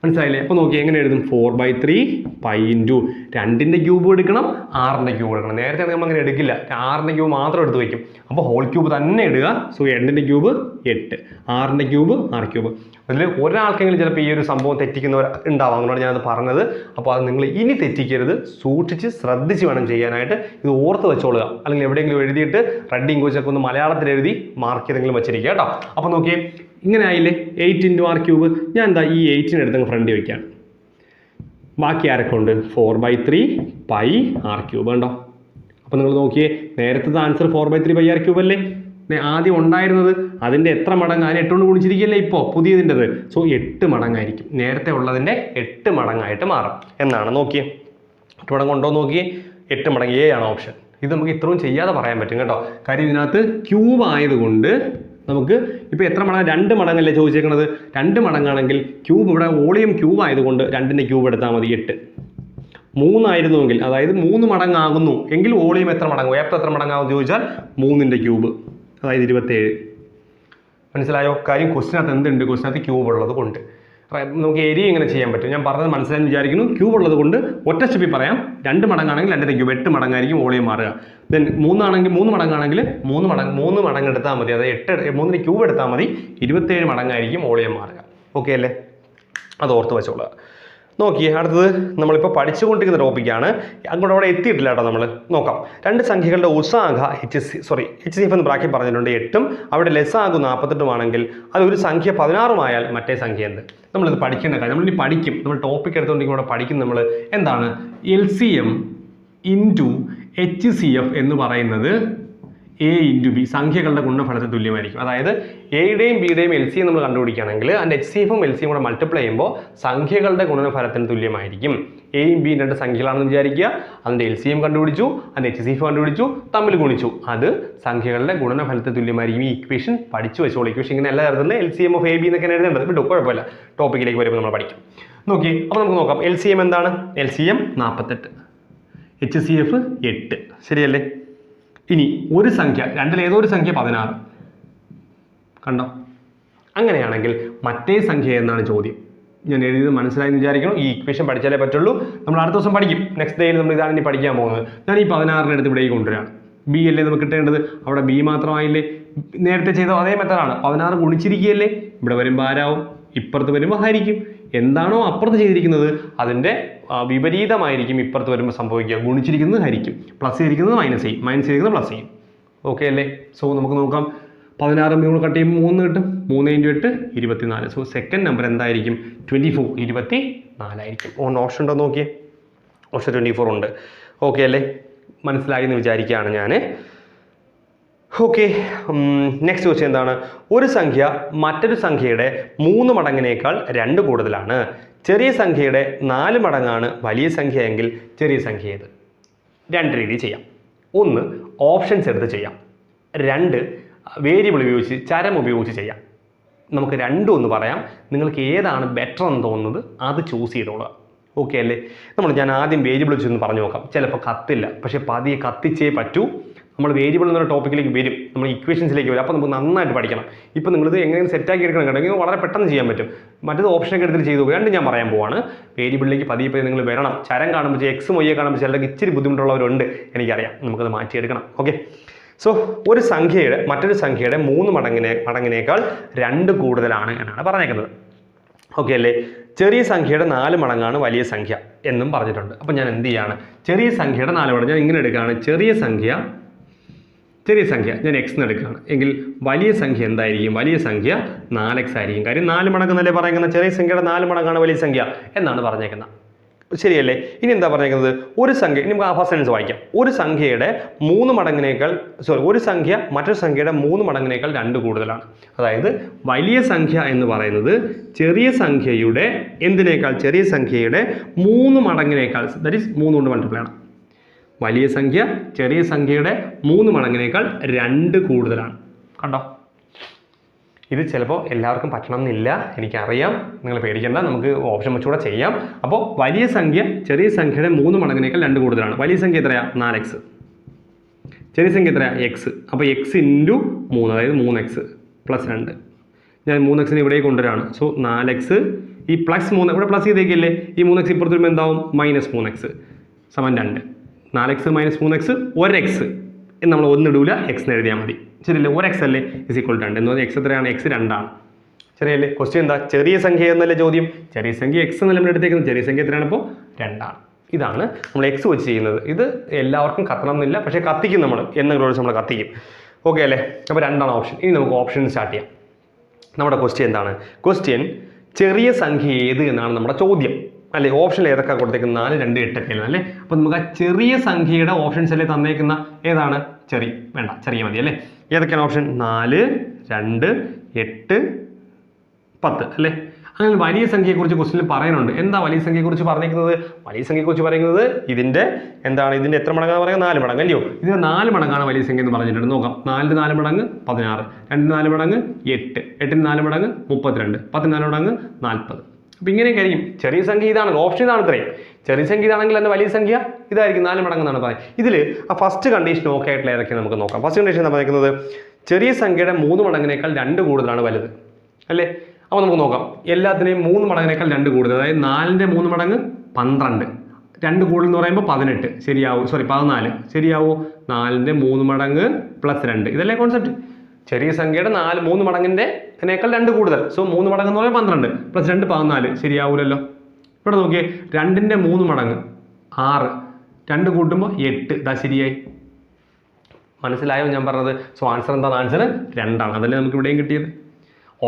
മനസ്സിലായില്ലേ? അപ്പോൾ നോക്കി എങ്ങനെ എഴുതും? 4/3 π × 2ൻ്റെ ക്യൂബ് എടുക്കണം, 6ൻ്റെ ക്യൂബ് എടുക്കണം. നേരത്തെ നമ്മൾ അങ്ങനെ എടുക്കില്ല. 6ൻ്റെ ക്യൂബ് മാത്രം എടുത്ത് വയ്ക്കും. അപ്പോൾ ഹോൾ ക്യൂബ് തന്നെ ഇടുക. സോ 2ൻ്റെ ക്യൂബ് 8, 6ൻ്റെ ക്യൂബ് r³. അതിൽ ഒരാൾക്കെങ്കിലും ചിലപ്പോൾ ഈ ഒരു സംഭവം തെറ്റിക്കുന്നവർ ഉണ്ടാവാം. അതുകൊണ്ടാണ് ഞാനത് പറഞ്ഞത്. അപ്പോൾ അത് നിങ്ങൾ ഇനി തെറ്റിക്കരുത്. സൂക്ഷിച്ച് ശ്രദ്ധിച്ച് വേണം ചെയ്യാനായിട്ട്. ഇത് ഓർത്ത് വെച്ചോളുക. അല്ലെങ്കിൽ എവിടെയെങ്കിലും എഴുതിയിട്ട് റെഡ് ഇംഗ്ലീഷൊക്കെ ഒന്ന് മലയാളത്തിൽ എഴുതി മാർക്ക് ചെയ്തെങ്കിലും വെച്ചിരിക്കുക കേട്ടോ. അപ്പോൾ നോക്കിയേ ഇങ്ങനെ ആയില്ലേ? 8 × r³. ഞാൻ എന്താ ഈ 8നെ എടുത്തങ്ങ് ഫ്രണ്ടിൽ വയ്ക്കുകയാണ്. ബാക്കി ആരൊക്കെ ഉണ്ട്? 4/3 π r³ ഉണ്ടോ? അപ്പോൾ നിങ്ങൾ നോക്കിയേ നേരത്തെ ആൻസർ 4/3 π r³ അല്ലേ? ആദ്യം ഉണ്ടായിരുന്നത് അതിൻ്റെ എത്ര മടങ്ങ്? അതിന് 8 കൊണ്ട് ഗുണിച്ചിരിക്കുകയല്ലേ ഇപ്പോൾ പുതിയതിൻ്റെത്. സോ 8 മടങ്ങായിരിക്കും. നേരത്തെ ഉള്ളതിൻ്റെ 8 മടങ്ങായിട്ട് മാറും എന്നാണ്. നോക്കിയേ 8 മടങ്ങ് ഉണ്ടോ നോക്കിയേ. 8 മടങ്ങ് A ആണ് ഓപ്ഷൻ. ഇത് നമുക്ക് ഇത്രയും ചെയ്യാതെ പറയാൻ പറ്റും കേട്ടോ. കാര്യം ഇതിനകത്ത് ക്യൂബ് ആയതുകൊണ്ട് നമുക്ക് ഇപ്പോൾ എത്ര മടങ്ങ്? 2 മടങ്ങല്ലേ ചോദിച്ചേക്കുന്നത്. 2 മടങ്ങാണെങ്കിൽ ക്യൂബ് ഇവിടെ വോളിയം ക്യൂബ് ആയതുകൊണ്ട് 2ൻ്റെ ക്യൂബ് എടുത്താൽ മതി. 8 3 ആയിരുന്നുവെങ്കിൽ അതായത് 3 മടങ്ങാകുന്നു എങ്കിൽ വോളിയം എത്ര മടങ്ങും? വ്യാപ്തം എത്ര മടങ്ങാകും ചോദിച്ചാൽ 3ൻ്റെ ക്യൂബ് അതായത് 27. മനസ്സിലായോ? കാര്യം ക്വസ്റ്റിനകത്ത് എന്തുണ്ട്? ക്വസ്റ്റിനകത്ത് ക്യൂബ് ഉള്ളത് കൊണ്ട് നമുക്ക് ഏരിയ ഇങ്ങനെ ചെയ്യാൻ പറ്റും. ഞാൻ പറഞ്ഞത് മനസ്സിലായെന്ന് വിചാരിക്കുന്നു. ക്യൂബ് ഉള്ളത് കൊണ്ട് ഒറ്റ സ്റ്റെപ്പിൽ പറയാം. 2 മടങ്ങാണെങ്കിൽ 2ൻ്റെ ക്യൂബ് 8 മടങ്ങായിരിക്കും വോളിയം മാറുക. ദെൻ 3 മടങ്ങാണെങ്കിൽ 3 മടങ്ങ് എടുത്താൽ മതി. അതായത് 3ൻ്റെ ക്യൂബ് എടുത്താൽ മതി. 27 മടങ്ങായിരിക്കും വോളിയം മാറുക. ഓക്കെ അല്ലേ? അത് ഓർത്ത് വെച്ചോളുക. നോക്കിയേ അടുത്തത് നമ്മളിപ്പോൾ പഠിച്ചുകൊണ്ടിരിക്കുന്ന ടോപ്പിക്കാണ്. അങ്ങോട്ട് അവിടെ എത്തിയിട്ടില്ല കേട്ടോ. നമ്മൾ നോക്കാം. 2 സംഖ്യകളുടെ ഉസാഘ HCF എന്ന് ബ്രാക്കറ്റ് പറഞ്ഞിട്ടുണ്ട് 8ഉം അവിടെ ലെസ്സാകും 48ഉം ആണെങ്കിൽ അതൊരു സംഖ്യ 16ഉം ആയാൽ മറ്റേ സംഖ്യ എന്ത്? നമ്മളിത് പഠിക്കേണ്ട കാര്യം. നമ്മളിനി പഠിക്കും. നമ്മൾ ടോപ്പിക് എടുത്തുകൊണ്ടെങ്കിൽ ഇവിടെ പഠിക്കും. നമ്മൾ എന്താണ് LCM × HCF എന്ന് പറയുന്നത് എ ഇൻറ്റു ബി സംഖ്യകളുടെ ഗുണനഫലത്തിന് തുല്യമായിരിക്കും. അതായത് എയുടെയും ബിയുടെയും എൽ സി നമ്മൾ കണ്ടുപിടിക്കുകയാണെങ്കിൽ അതിൻ്റെ എച്ച് സി എഫും എൽ സിയും കൂടെ മൾട്ടിപ്ലൈ ചെയ്യുമ്പോൾ സംഖ്യകളുടെ ഗുണനഫലത്തിന് തുല്യമായിരിക്കും. എയും ബിയും രണ്ട് സംഖ്യകളാണെന്ന് വിചാരിക്കുക, അതിൻ്റെ എൽ സി എം കണ്ടുപിടിച്ചു, അതിൻ്റെ എച്ച് സി എഫ് കണ്ടുപിടിച്ചു, തമ്മിൽ ഗുണിച്ചു, അത് സംഖ്യകളുടെ ഗുണനഫലത്തിന് തുല്യമായിരിക്കും. ഈ ഇക്വേഷൻ പഠിച്ചു വെച്ചോളൂ. ഇക്വേഷൻ ഇങ്ങനെ എല്ലാ തരത്തിലും L C M of A B എന്നൊക്കെ എഴുതേണ്ടത്, വിട്ടു കുഴപ്പമില്ല, ടോപ്പിക്കിലേക്ക് വരുമ്പോൾ നമ്മൾ പഠിക്കും. നോക്കി, അപ്പോൾ നമുക്ക് നോക്കാം. എൽ സി എം എന്താണ്? L C M 48, H C F 8, ശരിയല്ലേ? ഇനി ഒരു സംഖ്യ, രണ്ടിലേതോ ഒരു സംഖ്യ 16, കണ്ടോ? അങ്ങനെയാണെങ്കിൽ മറ്റേ സംഖ്യ എന്നാണ് ചോദ്യം. ഞാൻ എഴുതിയത് മനസ്സിലായെന്ന് വിചാരിക്കണം. ഈ ഇക്വേഷൻ പഠിച്ചാലേ പറ്റുള്ളൂ. നമ്മൾ അടുത്ത ദിവസം പഠിക്കും. നെക്സ്റ്റ് ഡേയിൽ നമ്മൾ ഇതാണ് ഇനി പഠിക്കാൻ പോകുന്നത്. ഞാൻ ഈ 16 എടുത്ത് ഇവിടേക്ക് കൊണ്ടുവരാണ്. ബി അല്ലേ നമുക്ക് കിട്ടേണ്ടത്? അവിടെ ബി മാത്രമായില്ലേ? നേരത്തെ ചെയ്ത അതേ മെത്തേഡാണ്. 16 ഗുണിച്ചിരിക്കുകയല്ലേ? ഇവിടെ വരുമ്പോൾ ആരാവും? ഇപ്പുറത്ത് വരുമ്പോൾ ഹരിക്കും. എന്താണോ അപ്പുറത്ത് ചെയ്തിരിക്കുന്നത് അതിൻ്റെ വിപരീതമായിരിക്കും ഇപ്പുറത്ത് വരുമ്പോൾ സംഭവിക്കുക. ഗുണിച്ചിരിക്കുന്നത് ഹരിക്കും, പ്ലസ് ചെയ്തിരിക്കുന്നത് മൈനസ് ചെയ്യും, മൈനസ് ചെയ്തിരിക്കുന്നത് പ്ലസ് ചെയ്യും. ഓക്കെ അല്ലേ? സോ നമുക്ക് നോക്കാം. 16 നമ്മൾ കട്ട് ചെയ്യുമ്പോൾ 3 കിട്ടും. 3 × 8 24. സോ സെക്കൻഡ് നമ്പർ എന്തായിരിക്കും? 24, 24 ആയിരിക്കും. ഓപ്ഷൻ ഉണ്ടോ നോക്കിയേ. ഓപ്ഷൻ 24 ഉണ്ട്. ഓക്കെ അല്ലേ? മനസ്സിലായി എന്ന് വിചാരിക്കുകയാണ് ഞാൻ. ഓക്കെ, നെക്സ്റ്റ് ക്വസ്റ്റ്യൻ എന്താണ്? ഒരു സംഖ്യ മറ്റൊരു സംഖ്യയുടെ 3 മടങ്ങിനേക്കാൾ 2 കൂടുതലാണ്. ചെറിയ സംഖ്യയുടെ 4 മടങ്ങാണ് വലിയ സംഖ്യ എങ്കിൽ ചെറിയ സംഖ്യ ഏത്? 2 രീതി ചെയ്യാം. 1 ഓപ്ഷൻസ് എടുത്ത് ചെയ്യാം. 2 വേരിയബിൾ ഉപയോഗിച്ച്, ചരം ഉപയോഗിച്ച് ചെയ്യാം. നമുക്ക് രണ്ടും ഒന്ന് പറയാം. നിങ്ങൾക്ക് ഏതാണ് ബെറ്റർ എന്ന് തോന്നുന്നത് അത് ചൂസ് ചെയ്തോളുക. ഓക്കെ അല്ലേ? ഞാൻ ആദ്യം വേരിയബിൾ വെച്ചൊന്ന് പറഞ്ഞു നോക്കാം. ചിലപ്പോൾ കത്തില്ല, പക്ഷേ പതിയെ കത്തിച്ചേ പറ്റൂ. നമ്മൾ വേരിയബിൾ എന്നൊരു ടോപ്പിക്കിലേക്ക് വരും, നമ്മൾ ഇക്വേഷൻസിലേക്ക് വരും. അപ്പോൾ നമുക്ക് നന്നായിട്ട് പഠിക്കണം. ഇപ്പോൾ നിങ്ങളിത് എങ്ങനെ സെറ്റാക്കി എടുക്കണം കേട്ടോ, വളരെ പെട്ടെന്ന് ചെയ്യാൻ പറ്റും. മറ്റേത് ഓപ്ഷനൊക്കെ എടുത്തിട്ട് ചെയ്തു. രണ്ടും ഞാൻ പറയാൻ പോവാണ്. വേരിയബിളിലേക്ക് പതിയെ നിങ്ങൾ വരണം. ചരം കാണുമ്പോൾ എക്സും വൈയെ കാണുമ്പോൾ ചിലർക്ക് ഇച്ചിരി ബുദ്ധിമുട്ടുള്ളവരുണ്ട്, എനിക്കറിയാം. നമുക്കത് മാറ്റിയെടുക്കണം. ഓക്കെ, സോ ഒരു സംഖ്യയുടെ മറ്റൊരു സംഖ്യയുടെ 3 മടങ്ങിനേക്കാൾ 2 കൂടുതലാണ് എന്നാണ് പറഞ്ഞേക്കുന്നത്. ഓക്കെ അല്ലേ? ചെറിയ സംഖ്യയുടെ 4 മടങ്ങാണ് വലിയ സംഖ്യ എന്നും പറഞ്ഞിട്ടുണ്ട്. അപ്പം ഞാൻ എന്ത് ചെയ്യാണ്? ചെറിയ സംഖ്യയുടെ 4 മടങ്ങ് ഞാൻ ഇങ്ങനെ എടുക്കുകയാണ്. ചെറിയ സംഖ്യ ഞാൻ എക്സ് എന്ന് എടുക്കുകയാണ് എങ്കിൽ വലിയ സംഖ്യ എന്തായിരിക്കും? വലിയ സംഖ്യ 4x ആയിരിക്കും. കാര്യം 4 മടങ്ങെന്നല്ലേ പറയുന്നത്. ചെറിയ സംഖ്യയുടെ 4 മടങ്ങാണ് വലിയ സംഖ്യ എന്നാണ് പറഞ്ഞേക്കുന്നത്. ശരിയല്ലേ? ഇനി എന്താ പറഞ്ഞേക്കുന്നത്? ഒരു സംഖ്യ, ഇനി നമുക്ക് ഫസ്റ്റ് സെൻസ് വായിക്കാം. ഒരു സംഖ്യയുടെ 3 മടങ്ങിനേക്കാൾ ഒരു സംഖ്യ മറ്റൊരു സംഖ്യയുടെ 3 മടങ്ങിനേക്കാൾ 2 കൂടുതലാണ്. അതായത് വലിയ സംഖ്യ എന്ന് പറയുന്നത് ചെറിയ സംഖ്യയുടെ ചെറിയ സംഖ്യയുടെ 3 മടങ്ങിനേക്കാൾ, ദാറ്റ് ഈസ് 3 കൊണ്ട് മൾട്ടിപ്ലൈ ആണ്. വലിയ സംഖ്യ ചെറിയ സംഖ്യയുടെ 3 മടങ്ങിനേക്കാൾ 2 കൂടുതലാണ്. കണ്ടോ? ഇത് ചിലപ്പോൾ എല്ലാവർക്കും പറ്റണം എന്നില്ല, എനിക്കറിയാം. നിങ്ങൾ പേടിക്കേണ്ട, നമുക്ക് ഓപ്ഷൻ വെച്ചുകൂടെ ചെയ്യാം. അപ്പോൾ വലിയ സംഖ്യ ചെറിയ സംഖ്യയുടെ 3 മടങ്ങിനേക്കാൾ 2 കൂടുതലാണ്. വലിയ സംഖ്യ എത്രയാണ്? 4x. ചെറിയ സംഖ്യ എത്രയാണ്? എക്സ്. അപ്പോൾ എക്സ് ഇൻറ്റു 3, അതായത് 3x പ്ലസ് 2. ഞാൻ 3x ഇവിടേക്ക് കൊണ്ടുവരാണ്. സോ 4x ഈ പ്ലസ് 3 ഇവിടെ പ്ലസ് ചെയ്തേക്കില്ലേ? ഈ 3x ഇപ്പുറത്ത് വരുമ്പോൾ എന്താവും? -3x സമം 2. 4x - 3x 1x എന്ന് നമ്മൾ ഒന്നിടൂല, എക്സ് എന്ന് എഴുതിയാൽ മതി. ശരിയല്ലേ? 1x അല്ലേ = 2 എന്ന് പറഞ്ഞാൽ എക്സ് എത്രയാണ്? എക്സ് 2 ആണ്. ശരിയല്ലേ? ക്വസ്റ്റ്യൻ എന്താ? ചെറിയ സംഖ്യ എന്നല്ലേ ചോദ്യം. ചെറിയ സംഖ്യ എക്സ് എന്നല്ല നമ്മൾ എടുത്തേക്കുന്നത്. ചെറിയ സംഖ്യ എത്രയാണ്? ഇപ്പോൾ 2 ആണ്. ഇതാണ് നമ്മൾ എക്സ് വെച്ച് ചെയ്യുന്നത്. ഇത് എല്ലാവർക്കും കത്തണം എന്നില്ല, പക്ഷേ കത്തിക്കും നമ്മൾ എന്നെങ്കിലും നമ്മൾ കത്തിക്കും. ഓക്കെ അല്ലേ? അപ്പോൾ 2 ആണ് ഓപ്ഷൻ. ഇനി നമുക്ക് ഓപ്ഷൻ സ്റ്റാർട്ട് ചെയ്യാം. നമ്മുടെ ക്വസ്റ്റ്യൻ എന്താണ്? ക്വസ്റ്റ്യൻ ചെറിയ സംഖ്യ ഏത് എന്നാണ് നമ്മുടെ ചോദ്യം അല്ലേ? ഓപ്ഷനിൽ ഏതൊക്കെ കൊടുത്തേക്കുന്നത്? 4, 2, 8 ഒക്കെ അല്ലേ? അപ്പോൾ നമുക്ക് ആ ചെറിയ സംഖ്യയുടെ ഓപ്ഷൻസ് അല്ലേ തന്നേക്കുന്ന? ഏതാണ്? ചെറിയ മതി അല്ലേ? ഏതൊക്കെയാണ് ഓപ്ഷൻ? 4, 2, 8, 10 അല്ലേ? അങ്ങനെ വലിയ സംഖ്യയെക്കുറിച്ച് ക്വസ്റ്റ്യനിൽ പറയുന്നുണ്ട്. എന്താ വലിയ സംഖ്യയെക്കുറിച്ച് പറഞ്ഞിരിക്കുന്നത്? വലിയ സംഖ്യയെക്കുറിച്ച് പറയുന്നത് ഇതിൻ്റെ എത്ര മടങ്ങാണ് പറയുന്നത്? 4 മടങ്ങ് അല്ലയോ? ഇതിന് 4 മടങ്ങാണ് വലിയ സംഖ്യ എന്ന് പറഞ്ഞിട്ടുണ്ട്. നോക്കാം. 4 4 മടങ്ങ് 16, 2 4 മടങ്ങ് 8, 8 4 മടങ്ങ് 32, 10 4 മടങ്ങ് 40. അപ്പോൾ ഇങ്ങനെ കഴിയും. ചെറിയ സംഖ്യ ഇതാണ്, ഓപ്ഷൻ ഇതാണ് ഇത്രയും. ചെറിയ സംഖ്യ ഇതാണെങ്കിൽ തന്നെ വലിയ സംഖ്യ ഇതായിരിക്കും, 4 മടങ്ങ് എന്നാണ് പറയുന്നത്. ഇതിൽ ആ ഫസ്റ്റ് കണ്ടീഷൻ ഓക്കെ ആയിട്ടുള്ള ഏതൊക്കെ നമുക്ക് നോക്കാം. ഫസ്റ്റ് കണ്ടീഷൻ എന്താ പറയുന്നത്? ചെറിയ സംഖ്യയുടെ 3 മടങ്ങിനേക്കാൾ 2 കൂടുതലാണ് വലുത് അല്ലേ? അപ്പോൾ നമുക്ക് നോക്കാം. എല്ലാത്തിനെയും 3 മടങ്ങിനേക്കാൾ 2 കൂടുതൽ, അതായത് 4ന്റെ 3 മടങ്ങ് 12, 2 കൂടുതൽ എന്ന് പറയുമ്പോൾ 18 ശരിയാവും. 14 ശരിയാവോ? 4ന്റെ 3 മടങ്ങ് പ്ലസ് 2, ഇതല്ലേ കോൺസെപ്റ്റ്. ചെറിയ സംഖ്യയുടെ 3 മടങ്ങിൻ്റെനേക്കാൾ 2 കൂടുതൽ. സോ 3 മടങ്ങ് എന്ന് പറയുമ്പോൾ 12 പ്ലസ് 2 14 ശരിയാവൂലല്ലോ. ഇവിടെ നോക്കിയേ, 2ന്റെ 3 മടങ്ങ് 6, 2 കൂട്ടുമ്പോൾ 8, ഇതാ ശരിയായി. മനസ്സിലായോ ഞാൻ പറഞ്ഞത്? സോ ആൻസർ എന്താണ്? ആൻസർ 2 ആണ്. അതല്ലേ നമുക്ക് ഇവിടെയും കിട്ടിയത്.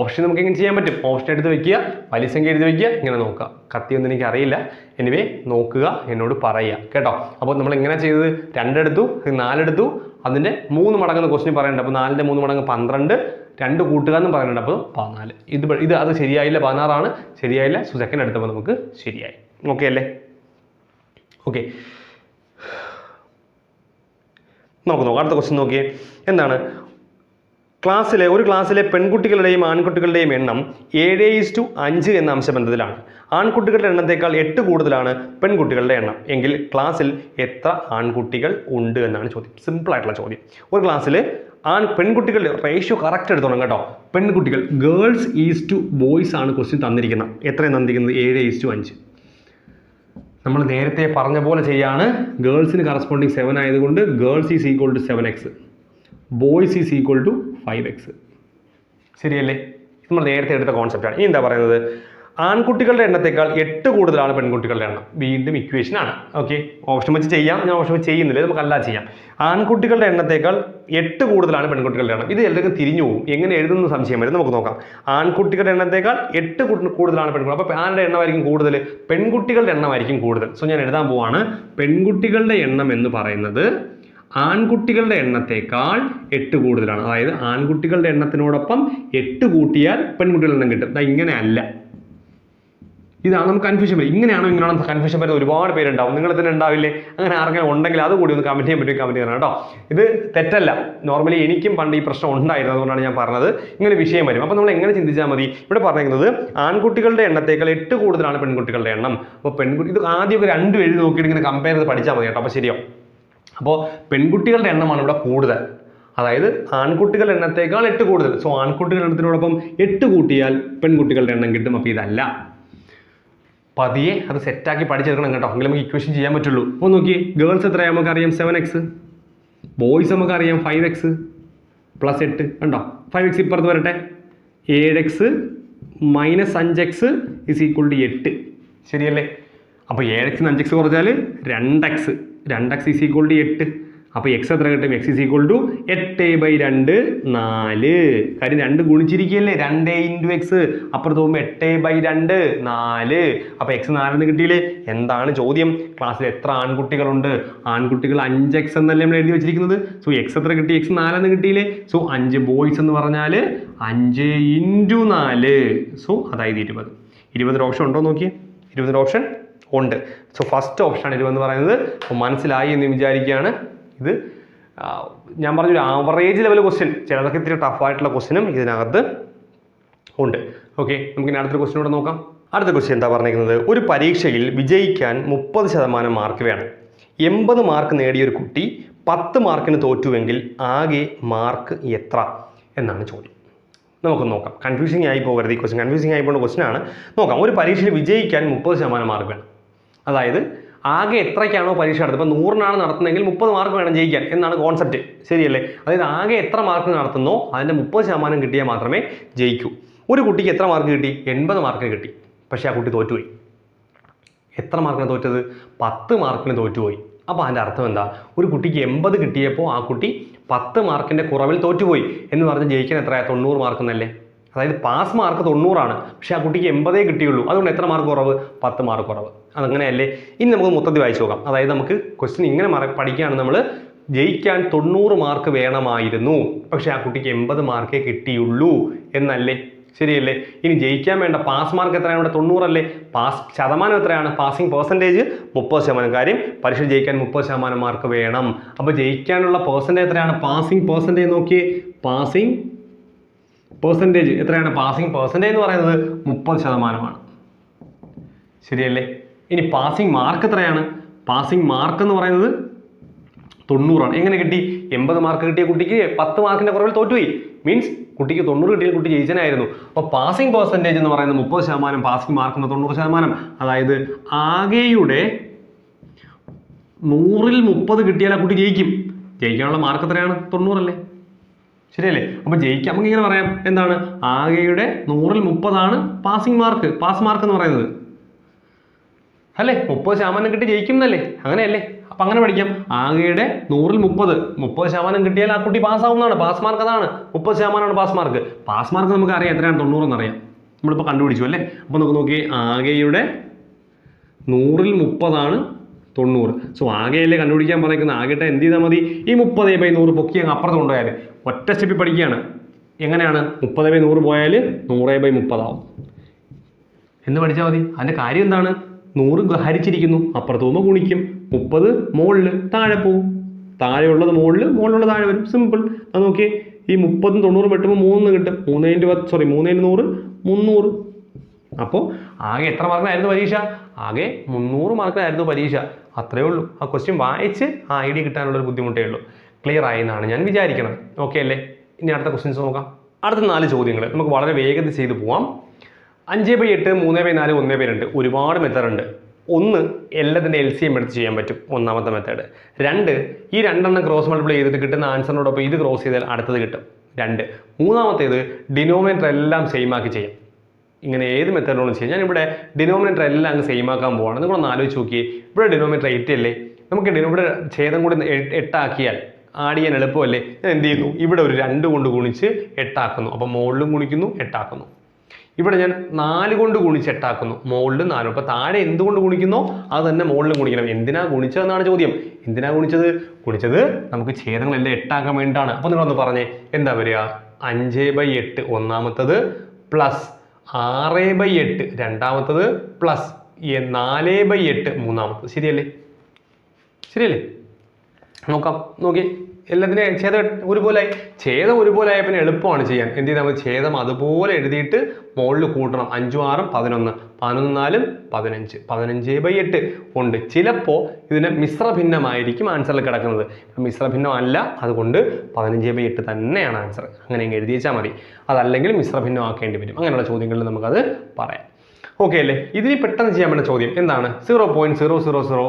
ഓപ്ഷൻ നമുക്ക് എങ്ങനെ ചെയ്യാൻ പറ്റും? ഓപ്ഷൻ എടുത്ത് വെക്കുക, വലിയ സംഖ്യ എഴുതി വെക്കുക, ഇങ്ങനെ നോക്കുക. കത്തിയൊന്നും എനിക്ക് അറിയില്ല, എനിവേ നോക്കുക, എന്നോട് പറയുക കേട്ടോ. അപ്പോൾ നമ്മൾ എങ്ങനെ ചെയ്തത്? 2 എടുത്തു, 4 എടുത്തു, അതിൻ്റെ 3 മടങ്ങെന്ന് ക്വസ്റ്റ്യൻ പറയുന്നുണ്ട്. അപ്പോൾ 4ൻ്റെ 3 മടങ്ങ് 12, 2 കൂട്ടുകാരെന്നും പറയുന്നുണ്ട്. അപ്പോൾ 14. അത് ശരിയായില്ല, 16 ശരിയായില്ല. സോ സെക്കൻഡ് എടുത്തപ്പോൾ നമുക്ക് ശരിയായി. ഓക്കെ അല്ലേ? ഓക്കെ, നോക്കാം അടുത്ത ക്വസ്റ്റ്യൻ നോക്കിയേ. എന്താണ്? ഒരു ക്ലാസ്സിലെ പെൺകുട്ടികളുടെയും ആൺകുട്ടികളുടെയും എണ്ണം 7:5 എന്ന അംശബന്ധത്തിലാണ്. ആൺകുട്ടികളുടെ എണ്ണത്തേക്കാൾ 8 കൂടുതലാണ് പെൺകുട്ടികളുടെ എണ്ണം എങ്കിൽ ക്ലാസ്സിൽ എത്ര ആൺകുട്ടികൾ ഉണ്ട് എന്നാണ് ചോദ്യം. സിമ്പിൾ ആയിട്ടുള്ള ചോദ്യം. ഒരു ക്ലാസ്സിൽ പെൺകുട്ടികളുടെ റേഷ്യോ കറക്റ്റ് എടുത്തോണം കേട്ടോ. പെൺകുട്ടികൾ ഗേൾസ് ഈസ് ടു ബോയ്സ് ആണ് ക്വസ്റ്റ്യൻ തന്നിരിക്കുന്നത്. എത്രയാണ് തന്നിരിക്കുന്നത്? 7:5. നമ്മൾ നേരത്തെ പറഞ്ഞ പോലെ ചെയ്യാണ്. ഗേൾസിന് കറസ്പോണ്ടിങ് 7 ആയതുകൊണ്ട് girls is equal to 7x, boys is equal to 5x. ശരിയല്ലേ? നമ്മൾ നേരത്തെ എടുത്ത കോൺസെപ്റ്റാണ്. ഇനി എന്താ പറയുന്നത്? ആൺകുട്ടികളുടെ എണ്ണത്തേക്കാൾ 8 കൂടുതലാണ് പെൺകുട്ടികളുടെ എണ്ണം. വീണ്ടും ഇക്വേഷൻ ആണ്. ഓക്കെ, ഓപ്ഷൻ വെച്ച് ചെയ്യാം. ഞാൻ ഓപ്ഷൻ വെച്ച് ചെയ്യുന്നില്ല, നമുക്കല്ല ചെയ്യാം. ആൺകുട്ടികളുടെ എണ്ണത്തേക്കാൾ 8 കൂടുതലാണ് പെൺകുട്ടികളുടെ എണ്ണം. ഇത് എല്ലാവർക്കും തിരിഞ്ഞു പോകും. എങ്ങനെ എഴുതുന്ന സംശയം വരും. നമുക്ക് നോക്കാം. ആൺകുട്ടികളുടെ എണ്ണത്തേക്കാൾ 8 കൂടുതലാണ് പെൺകുട്ടികൾ. അപ്പോൾ ആരുടെ എണ്ണമായിരിക്കും കൂടുതൽ? പെൺകുട്ടികളുടെ എണ്ണമായിരിക്കും കൂടുതൽ. സോ ഞാൻ എഴുതാൻ പോവാണ്. പെൺകുട്ടികളുടെ എണ്ണം എന്ന് പറയുന്നത് ആൺകുട്ടികളുടെ എണ്ണത്തേക്കാൾ 8 കൂടുതലാണ്. അതായത് ആൺകുട്ടികളുടെ എണ്ണത്തിനോടൊപ്പം 8 കൂട്ടിയാൽ പെൺകുട്ടികളുടെ എണ്ണം കിട്ടും. ഇങ്ങനെ അല്ല. ഇതാണ് നമുക്ക് കൺഫ്യൂഷൻ വരും. ഇങ്ങനെയാണോ കൺഫ്യൂഷൻ വരുന്നത് ഒരുപാട് പേരുണ്ടാവും. നിങ്ങൾ തന്നെ ഉണ്ടാവില്ലേ? അങ്ങനെ ആർക്കെങ്കിലും ഉണ്ടെങ്കിൽ അത് കൂടി ഒന്ന് കമൻറ്റ് ചെയ്യാൻ പറ്റും, കമൻറ്റ് ചെയ്യണം കേട്ടോ. ഇത് തെറ്റല്ല. നോർമലി എനിക്കും പണ്ട് ഈ പ്രശ്നം ഉണ്ടായിരുന്നു. അതുകൊണ്ടാണ് ഞാൻ പറഞ്ഞത് ഇങ്ങനെ വിഷയം വരും. അപ്പോൾ നമ്മൾ എങ്ങനെ ചിന്തിച്ചാൽ മതി? ഇവിടെ പറഞ്ഞിരിക്കുന്നത് ആൺകുട്ടികളുടെ എണ്ണത്തേക്കാൾ 8 കൂടുതലാണ് പെൺകുട്ടികളുടെ എണ്ണം. അപ്പോൾ ഇത് ആദ്യമൊക്കെ 2 എഴുതി നോക്കിയിട്ട് ഇങ്ങനെ കമ്പയർ ചെയ്ത് പഠിച്ചാൽ മതി കേട്ടോ. അപ്പോൾ ശരിയോ? അപ്പോൾ പെൺകുട്ടികളുടെ എണ്ണമാണ് ഇവിടെ കൂടുതൽ. അതായത് ആൺകുട്ടികളുടെ എണ്ണത്തേക്കാൾ 8 കൂടുതൽ. സോ ആൺകുട്ടികളുടെ എണ്ണത്തിനോടൊപ്പം 8 കൂട്ടിയാൽ പെൺകുട്ടികളുടെ എണ്ണം കിട്ടും. അപ്പോൾ ഇതല്ല. പതിയെ അത് സെറ്റാക്കി പഠിച്ചെടുക്കണം കേട്ടോ. എങ്കിലും നമുക്ക് ഇക്വേഷൻ ചെയ്യാൻ പറ്റുള്ളൂ. അപ്പോൾ നോക്കി, ഗേൾസ് എത്രയാണ് നമുക്കറിയാം? 7x. ബോയ്സ് നമുക്കറിയാം 5x പ്ലസ് 8 ഉണ്ടോ? 5x ഇപ്പുറത്ത് വരട്ടെ. 7x minus 5x is equal to 8. ശരിയല്ലേ? അപ്പോൾ 7x 5x കുറച്ചാൽ 2x. 2x is equal to 8. അപ്പോൾ എക്സ് എത്ര കിട്ടും? X is equal to 8/2 4. കാര്യം 2 ഗുണിച്ചിരിക്കുകയല്ലേ. 2 ഇൻറ്റു എക്സ്. അപ്പുറത്ത് പോകുമ്പോൾ 8/2 4. അപ്പോൾ എക്സ് 4 കിട്ടിയില്ലേ? എന്താണ് ചോദ്യം? ക്ലാസ്സിൽ എത്ര ആൺകുട്ടികളുണ്ട്? ആൺകുട്ടികൾ 5x എന്നല്ലേ നമ്മൾ എഴുതി വെച്ചിരിക്കുന്നത്. സോ എക്സ് എത്ര കിട്ടി? എക്സ് 4 കിട്ടിയില്ലേ? സോ 5 ബോയ്സ് എന്ന് പറഞ്ഞാൽ 5 ഇൻറ്റു 4. സോ അതായത് 20. 20 ഓപ്ഷൻ ഉണ്ടോ നോക്കിയേ. 20 ഓപ്ഷൻ ഉണ്ട്. സോ ഫസ്റ്റ് ഓപ്ഷനാണ് 20 എന്ന് പറയുന്നത്. അപ്പോൾ മനസ്സിലായി എന്ന് വിചാരിക്കുകയാണ്. ഇത് ഞാൻ പറഞ്ഞൊരു ആവറേജ് ലെവൽ ക്വസ്റ്റ്യൻ, ചിലതൊക്കെ ഇത്തിരി ടഫായിട്ടുള്ള ക്വസ്റ്റ്യനും ഇതിനകത്ത് ഉണ്ട്. ഓക്കെ, നമുക്ക് അടുത്തൊരു ക്വസ്റ്റ്യൻ കൂടെ നോക്കാം. അടുത്ത ക്വസ്റ്റ്യൻ എന്താ പറഞ്ഞിരിക്കുന്നത്? ഒരു പരീക്ഷയിൽ വിജയിക്കാൻ 30% മാർക്ക് വേണം. 80 മാർക്ക് നേടിയ ഒരു കുട്ടി 10 മാർക്കിന് തോറ്റുവെങ്കിൽ ആകെ മാർക്ക് എത്ര എന്നാണ് ചോദ്യം. നമുക്ക് നോക്കാം. കൺഫ്യൂസിങ് ആയി പോകരുത്. ഈ ക്വസ്റ്റ്യൻ കൺഫ്യൂസിങ് ആയി പോകുന്ന ക്വസ്റ്റ്യൻ ആണ്. നോക്കാം. ഒരു പരീക്ഷയിൽ വിജയിക്കാൻ 30% മാർക്ക് വേണം. അതായത് ആകെ എത്രയ്ക്കാണോ പരീക്ഷ നടത്തുന്നത്? ഇപ്പോൾ 100-നാണ് നടത്തുന്നതെങ്കിൽ 30 മാർക്ക് വേണം ജയിക്കാൻ എന്നാണ് കോൺസെപ്റ്റ്. ശരിയല്ലേ? അതായത് ആകെ എത്ര മാർക്ക് നടത്തുന്നോ അതിൻ്റെ 30% കിട്ടിയാൽ മാത്രമേ ജയിക്കൂ. ഒരു കുട്ടിക്ക് എത്ര മാർക്ക് കിട്ടി? 80 മാർക്ക് കിട്ടി. പക്ഷേ ആ കുട്ടി തോറ്റുപോയി. എത്ര മാർക്കിന് തോറ്റത്? 10 മാർക്കിന് തോറ്റുപോയി. അപ്പോൾ അതിൻ്റെ അർത്ഥം എന്താ? ഒരു കുട്ടിക്ക് 80 കിട്ടിയപ്പോൾ ആ കുട്ടി 10 മാർക്കിൻ്റെ കുറവിൽ തോറ്റുപോയി എന്ന് പറഞ്ഞ് ജയിക്കാൻ എത്രയാണ്? 90 മാർക്ക് എന്നല്ലേ? അതായത് പാസ് മാർക്ക് 90-ആണ്. പക്ഷേ ആ കുട്ടിക്ക് 80 കിട്ടിയുള്ളൂ. അതുകൊണ്ട് എത്ര മാർക്ക് കുറവ്? 10 മാർക്ക് കുറവ്. അതങ്ങനെയല്ലേ? ഇനി നമുക്ക് മൊത്തത്തിൽ വായിച്ചു നോക്കാം. അതായത് നമുക്ക് ക്വസ്റ്റ്യൻ ഇങ്ങനെ പഠിക്കുകയാണ് നമ്മൾ. ജയിക്കാൻ 90 മാർക്ക് വേണമായിരുന്നു, പക്ഷേ ആ കുട്ടിക്ക് 80 മാർക്കേ കിട്ടിയുള്ളൂ എന്നല്ലേ? ശരിയല്ലേ? ഇനി ജയിക്കാൻ വേണ്ട പാസ് മാർക്ക് എത്രയാണ്? ഇവിടെ 90 അല്ലേ? പാസ് ശതമാനം എത്രയാണ്? Passing percentage 30%. കാര്യം പരീക്ഷ ജയിക്കാൻ 30% മാർക്ക് വേണം. അപ്പോൾ ജയിക്കാനുള്ള പെർസെൻറ്റേജ് എത്രയാണ്? പാസിംഗ് പെർസെൻറ്റേജ് നോക്കിയേ. പാസിംഗ് പെർസെൻറ്റേജ് എത്രയാണ്? പാസിംഗ് പെർസെൻറ്റേജ് എന്ന് പറയുന്നത് 30%. ശരിയല്ലേ? ഇനി പാസിംഗ് മാർക്ക് എത്രയാണ്? പാസിംഗ് മാർക്ക് എന്ന് പറയുന്നത് 90-ആണ്. എങ്ങനെ കിട്ടി? 80 മാർക്ക് കിട്ടിയ കുട്ടിക്ക് 10 മാർക്കിൻ്റെ കുറവിൽ തോറ്റുപോയി. മീൻസ് കുട്ടിക്ക് 90 കിട്ടിയ കുട്ടി ജയിച്ചനായിരുന്നു. അപ്പോൾ പാസിംഗ് പെർസെൻറ്റേജ് എന്ന് പറയുന്നത് 30%, പാസിംഗ് മാർക്ക് എന്ന് 90%. അതായത് ആകെയുടെ 100-ൽ 30 കിട്ടിയാൽ ആ കുട്ടി ജയിക്കും. ജയിക്കാനുള്ള മാർക്ക് എത്രയാണ്? 90 അല്ലേ? ശരിയല്ലേ? അപ്പോൾ ജയിക്കാം. നമുക്ക് ഇങ്ങനെ പറയാം. എന്താണ്? ആകെയുടെ 100-ൽ 30 പാസിംഗ് മാർക്ക്, പാസ് മാർക്ക് എന്ന് പറയുന്നത് അല്ലേ? 30% കിട്ടി ജയിക്കും എന്നല്ലേ? അങ്ങനെയല്ലേ? അപ്പം അങ്ങനെ പഠിക്കാം. ആകെയുടെ 100-ൽ 30% കിട്ടിയാൽ ആ കുട്ടി പാസ്സാവുന്നതാണ്. പാസ് മാർക്ക് അതാണ്. 30%-ആണ് പാസ് മാർക്ക്. പാസ് മാർക്ക് നമുക്ക് അറിയാം എത്രയാണ്? 90 എന്നറിയാം. നമ്മളിപ്പോൾ കണ്ടുപിടിച്ചു അല്ലേ? അപ്പോൾ നമുക്ക് നോക്കി, ആകെയുടെ 100-ൽ 30 90. സോ ആകെയല്ലേ കണ്ടുപിടിക്കാൻ പറഞ്ഞേക്കുന്നത്. ആകെയിട്ട് എന്ത് ചെയ്താൽ മതി, ഈ 30/100 പൊക്കി അങ്ങ് അപ്പുറത്ത് കൊണ്ടുപോയാൽ ഒറ്റ സ്റ്റെപ്പിൽ പഠിക്കുകയാണ്. എങ്ങനെയാണ് 30/100 പോയാൽ 100/30 ആവും എന്ന് പഠിച്ചാൽ മതി. അതിൻ്റെ കാര്യം എന്താണ്, 100 ഹരിച്ചിരിക്കുന്നു, അപ്പുറത്ത് പോകുമ്പോൾ ഗുണിക്കും, 30 മുകളിൽ താഴെ പോവും, താഴെയുള്ളത് മുകളിൽ, മുകളിലുള്ള താഴെ വരും, സിമ്പിൾ. അത് നോക്കിയേ, ഈ 30ഉം 90ഉം വെട്ടുമ്പോൾ 3 കിട്ടും, 3×100 300. അപ്പോൾ ആകെ എത്ര മാർക്കിനായിരുന്നു പരീക്ഷ? ആകെ 300 മാർക്കിനായിരുന്നു പരീക്ഷ. അത്രയേ ഉള്ളൂ. ആ ക്വസ്റ്റ്യൻ വായിച്ച് ആ ഐഡിയ കിട്ടാനുള്ളൊരു ബുദ്ധിമുട്ടേ ഉള്ളൂ. ക്ലിയർ ആയി എന്നാണ് ഞാൻ വിചാരിക്കണം. ഓക്കെ അല്ലേ? ഇനി അടുത്ത ക്വസ്റ്റ്യൻസ് നോക്കാം. അടുത്ത 4 ചോദ്യങ്ങൾ നമുക്ക് വളരെ വേഗത്തിൽ ചെയ്ത് പോവാം. 5/8, 3/4, 1/2 ഒരുപാട് മെത്തേഡ് ഉണ്ട്. 1 എല്ലാത്തിൻ്റെ LCM എടുത്ത് ചെയ്യാൻ പറ്റും, ഒന്നാമത്തെ മെത്തേഡ്. 2 ഈ 2 ക്രോസ് മൾട്ടിപ്ലൈ ചെയ്തിട്ട് കിട്ടുന്ന ആൻസറിനോടൊപ്പം ഇത് ക്രോസ് ചെയ്താൽ അടുത്തത് കിട്ടും, 2. മൂന്നാമത്തേത് ഡിനോമിനേറ്റർ എല്ലാം സെയിം ആക്കി ചെയ്യാം. ഇങ്ങനെ ഏത് മെത്തേഡോളം ചെയ്യാം. ഞാനിവിടെ ഡിനോമിനേറ്റർ എല്ലാം അങ്ങ് സെയിം ആക്കാൻ പോവാണ്. നിങ്ങളൊന്ന് ആലോചിച്ച് നോക്കിയേ, ഇവിടെ ഡിനോമിനേറ്റർ 8 അല്ലേ, നമുക്ക് ഇവിടെ ഛേദം കൂടി 8 ആക്കിയാൽ ആഡ് ചെയ്യാൻ എളുപ്പമല്ലേ. ഞാൻ എന്ത് ചെയ്യുന്നു, ഇവിടെ ഒരു 2 കൊണ്ട് ഗുണിച്ച് 8 ആക്കുന്നു, അപ്പോൾ മുകളിലും ഗുണിക്കുന്നു 8 ആക്കുന്നു. ഇവിടെ ഞാൻ 4 കൊണ്ട് ഗുണിച്ച് 8 ആക്കുന്നു, മുകളിലും 4. അപ്പോൾ താഴെ എന്തുകൊണ്ട് ഗുണിക്കുന്നോ അത് തന്നെ മുകളിലും ഗുണിക്കണം. എന്തിനാ ഗുണിച്ചതെന്നാണ് ചോദ്യം. എന്തിനാ ഗുണിച്ചത് നമുക്ക് ഛേദങ്ങളെല്ലാം 8 ആക്കാൻ വേണ്ടിയിട്ടാണ്. അപ്പോൾ നിങ്ങളൊന്ന് പറഞ്ഞേ, എന്താ വരിക, 5/8 ഒന്നാമത്തത് പ്ലസ് 6/8 രണ്ടാമത്തത് പ്ലസ് 4/8 മൂന്നാമത്തത്. ശരിയല്ലേ? നോക്കാം, നോക്കി എല്ലാത്തിനും ഛേദം ഒരുപോലായി. ഛേദം ഒരുപോലായ പിന്നെ എളുപ്പമാണ് ചെയ്യാൻ. എന്ത് ചെയ്താൽ മതി, ഛേദം അതുപോലെ എഴുതിയിട്ട് മുകളിൽ കൂട്ടണം. 5ഉം 6ഉം 11, 11 4 15, 15/8 ഉണ്ട്. ചിലപ്പോൾ ഇതിന് മിശ്രഭിന്നമായിരിക്കും ആൻസറിൽ കിടക്കുന്നത്. മിശ്രഭിന്നം അല്ല, അതുകൊണ്ട് 15/8 തന്നെയാണ് ആൻസർ. അങ്ങനെ എഴുതി വെച്ചാൽ മതി. അതല്ലെങ്കിൽ മിശ്രഭിന്നമാക്കേണ്ടി വരും. അങ്ങനെയുള്ള ചോദ്യങ്ങളിൽ നമുക്കത് പറയാം. ഓക്കെ അല്ലേ? ഇതിന് പെട്ടെന്ന് ചെയ്യാൻ പറ്റുന്ന ചോദ്യം എന്താണ്, 0.0000625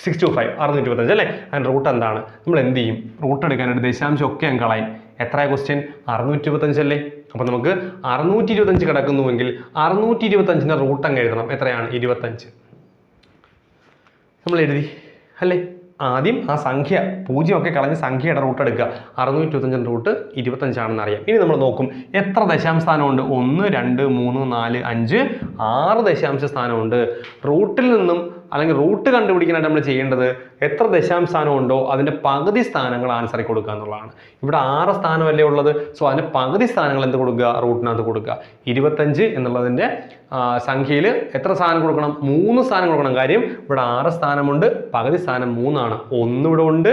625 അല്ലേ? അതിൻ്റെ റൂട്ട് എന്താണ്? നമ്മൾ എന്ത് ചെയ്യും, റൂട്ട് എടുക്കാനായിട്ട് ദശാംശം ഒക്കെ അങ്ങ് കളയും. എത്ര ക്വസ്റ്റ്യൻ, 625 അല്ലേ? അപ്പോൾ നമുക്ക് 625 കിടക്കുന്നുവെങ്കിൽ 625ൻ്റെ റൂട്ട് അങ്ങ് എഴുതണം. എത്രയാണ്, 25. നമ്മൾ എഴുതി അല്ലേ? ആദ്യം ആ സംഖ്യ 0 ഒക്കെ കളഞ്ഞ് സംഖ്യയുടെ റൂട്ട് എടുക്കുക. 625ൻ്റെ റൂട്ട് 25 ആണെന്ന് അറിയാം. ഇനി നമ്മൾ നോക്കും എത്ര ദശാംശ സ്ഥാനമുണ്ട്. 1 2 3 4 5 6 ദശാംശ സ്ഥാനമുണ്ട്. റൂട്ടിൽ നിന്നും അല്ലെങ്കിൽ റൂട്ട് കണ്ടുപിടിക്കാനായിട്ട് നമ്മൾ ചെയ്യേണ്ടത് എത്ര ദശാംശ സ്ഥാനം ഉണ്ടോ അതിൻ്റെ പകുതി സ്ഥാനങ്ങൾ ആൻസറിൽ കൊടുക്കുക എന്നുള്ളതാണ്. ഇവിടെ 6 സ്ഥാനമല്ലേ ഉള്ളത്. സോ അതിൻ്റെ പകുതി സ്ഥാനങ്ങൾ എന്ത് കൊടുക്കുക, റൂട്ടിനകത്ത് കൊടുക്കുക. 25 എന്നുള്ളതിൻ്റെ സംഖ്യയിൽ എത്ര സ്ഥാനം കൊടുക്കണം, 3 സ്ഥാനം കൊടുക്കണം. കാര്യം ഇവിടെ 6 സ്ഥാനമുണ്ട്, പകുതി സ്ഥാനം 3 ആണ്. 1 ഇവിടെ ഉണ്ട്,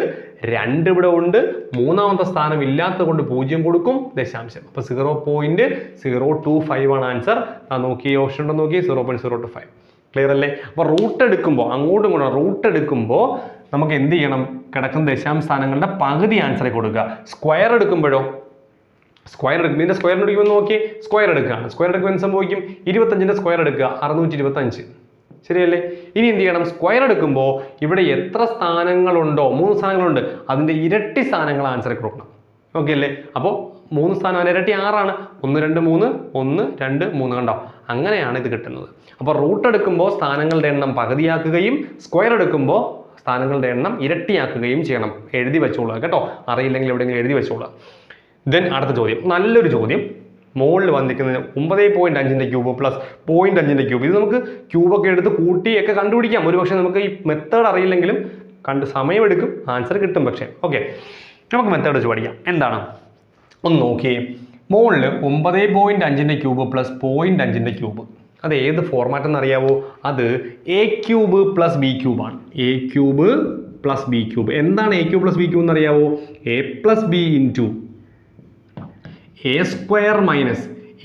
2 ഇവിടെ ഉണ്ട്, മൂന്നാമത്തെ സ്ഥാനം ഇല്ലാത്തത് കൊണ്ട് 0 കൊടുക്കും, ദശാംശം. അപ്പോൾ 0.025 ആണ് ആൻസർ. നോക്കി ഓപ്ഷൻ ഉണ്ടോ നോക്കി, 0.025. ക്ലിയർ അല്ലേ? അപ്പോൾ റൂട്ട് എടുക്കുമ്പോൾ അങ്ങോട്ടും ഇങ്ങോട്ടും റൂട്ട് എടുക്കുമ്പോൾ നമുക്ക് എന്ത് ചെയ്യണം, കിടക്കുന്ന ദശാംശ സ്ഥാനങ്ങളുടെ പകുതി ആൻസറെ കൊടുക്കുക. സ്ക്വയർ എടുക്കുമ്പോഴോ, സ്ക്വയർ എടുക്കും, ഇതിൻ്റെ സ്ക്വയർ എടുക്കുമ്പോൾ നോക്കി സ്ക്വയർ എടുക്കുകയാണ്. സ്ക്വയർ എടുക്കുമ്പോൾ എന്ത് സംഭവിക്കും, 25ൻ്റെ സ്ക്വയർ എടുക്കുക, 625. ശരിയല്ലേ? ഇനി എന്ത് ചെയ്യണം, സ്ക്വയർ എടുക്കുമ്പോൾ ഇവിടെ എത്ര സ്ഥാനങ്ങളുണ്ടോ, 3 സ്ഥാനങ്ങളുണ്ട്, അതിൻ്റെ ഇരട്ടി സ്ഥാനങ്ങൾ ആൻസറിൽ കൊടുക്കണം. ഓക്കെ അല്ലേ? അപ്പോൾ 3 സ്ഥാനം അതിൻ്റെ ഇരട്ടി 6 ആണ്. 1 2 3 1 2 3 കണ്ടോ? അങ്ങനെയാണ് ഇത് കിട്ടുന്നത്. അപ്പോൾ റൂട്ട് എടുക്കുമ്പോൾ സ്ഥാനങ്ങളുടെ എണ്ണം പകുതിയാക്കുകയും സ്ക്വയർ എടുക്കുമ്പോൾ സ്ഥാനങ്ങളുടെ എണ്ണം ഇരട്ടിയാക്കുകയും ചെയ്യണം. എഴുതി വെച്ചോളുക കേട്ടോ, അറിയില്ലെങ്കിൽ എവിടെയെങ്കിലും എഴുതി വെച്ചോളുക. ദെൻ അടുത്ത ചോദ്യം, നല്ലൊരു ചോദ്യം. മുകളിൽ വന്നിരിക്കുന്നത് 9.5ൻ്റെ ക്യൂബ് പ്ലസ് 0.5ൻ്റെ ക്യൂബ്. ഇത് നമുക്ക് ക്യൂബൊക്കെ എടുത്ത് കൂട്ടിയൊക്കെ കണ്ടുപിടിക്കാം. ഒരുപക്ഷെ നമുക്ക് ഈ മെത്തേഡ് അറിയില്ലെങ്കിലും സമയമെടുക്കും, ആൻസർ കിട്ടും. പക്ഷേ ഓക്കെ, നമുക്ക് മെത്തേഡ് വെച്ച് പഠിക്കാം. എന്താണ് ഒന്ന് നോക്കിയേ. മുകളിൽ 9.5ൻ്റെ ക്യൂബ് പ്ലസ് 0.5ൻ്റെ ക്യൂബ്. അത് ഏത് ഫോർമാറ്റ് എന്നറിയാവോ? അത് A³ പ്ലസ് B³ ആണ്. A³ plus B³. എന്താണ് A³ plus B³ എന്നറിയാവോ? A plus B into A² minus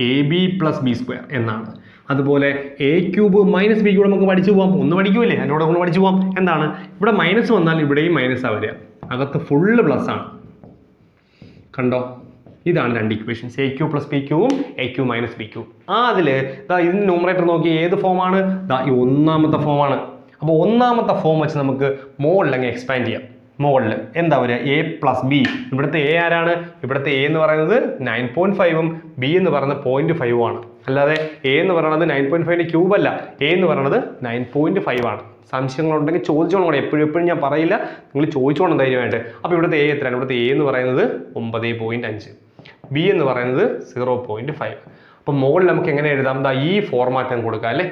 AB plus B² എന്നാണ്. അതുപോലെ A³ മൈനസ് B³ നമുക്ക് പഠിച്ചു പോകാം. ഒന്ന് പഠിക്കൂലേ, അതിനോട് ഒന്ന് പഠിച്ചു പോകാം. എന്താണ്, ഇവിടെ മൈനസ് വന്നാൽ ഇവിടെയും മൈനസാണ് വരിക, അകത്ത് ഫുള്ള് പ്ലസ് ആണ്. കണ്ടോ, ഇതാണ് 2 equations, A³ plus B³ഉം A³ minus B³. അതിൽ ഇതിന് ന്യൂമറേറ്റർ നോക്കി ഏത് ഫോമാണ്, ഈ ഒന്നാമത്തെ ഫോമാണ്. അപ്പോൾ ഒന്നാമത്തെ ഫോം വെച്ച് നമുക്ക് മുകളിൽ അങ്ങ് എക്സ്പാൻഡ് ചെയ്യാം. മുകളിൽ എന്താ വരിക, A പ്ലസ് B. ഇവിടുത്തെ A ആരാണ്, ഇവിടുത്തെ A എന്ന് പറയുന്നത് 9.5ഉം B എന്ന് പറയുന്നത് 0.5ഉം ആണ്. അല്ലാതെ A എന്ന് പറയുന്നത് 9.5ൻ്റെ ക്യൂബ് അല്ല, A എന്ന് പറയുന്നത് 9.5 ആണ്. സംശയങ്ങളുണ്ടെങ്കിൽ ചോദിച്ചോണം കൂടെ, എപ്പോഴും ഞാൻ പറയില്ല, നിങ്ങൾ ചോദിച്ചോണം ധൈര്യമായിട്ട്. അപ്പോൾ ഇവിടുത്തെ A എത്രയാണ്, ഇവിടുത്തെ A എന്ന് പറയുന്നത് 9.5, B എന്ന് പറയുന്നത് 0.5. അപ്പം മുകളിൽ നമുക്ക് എങ്ങനെ എഴുതാം, ഈ ഫോർമാറ്റ് കൊടുക്കാം അല്ലേ.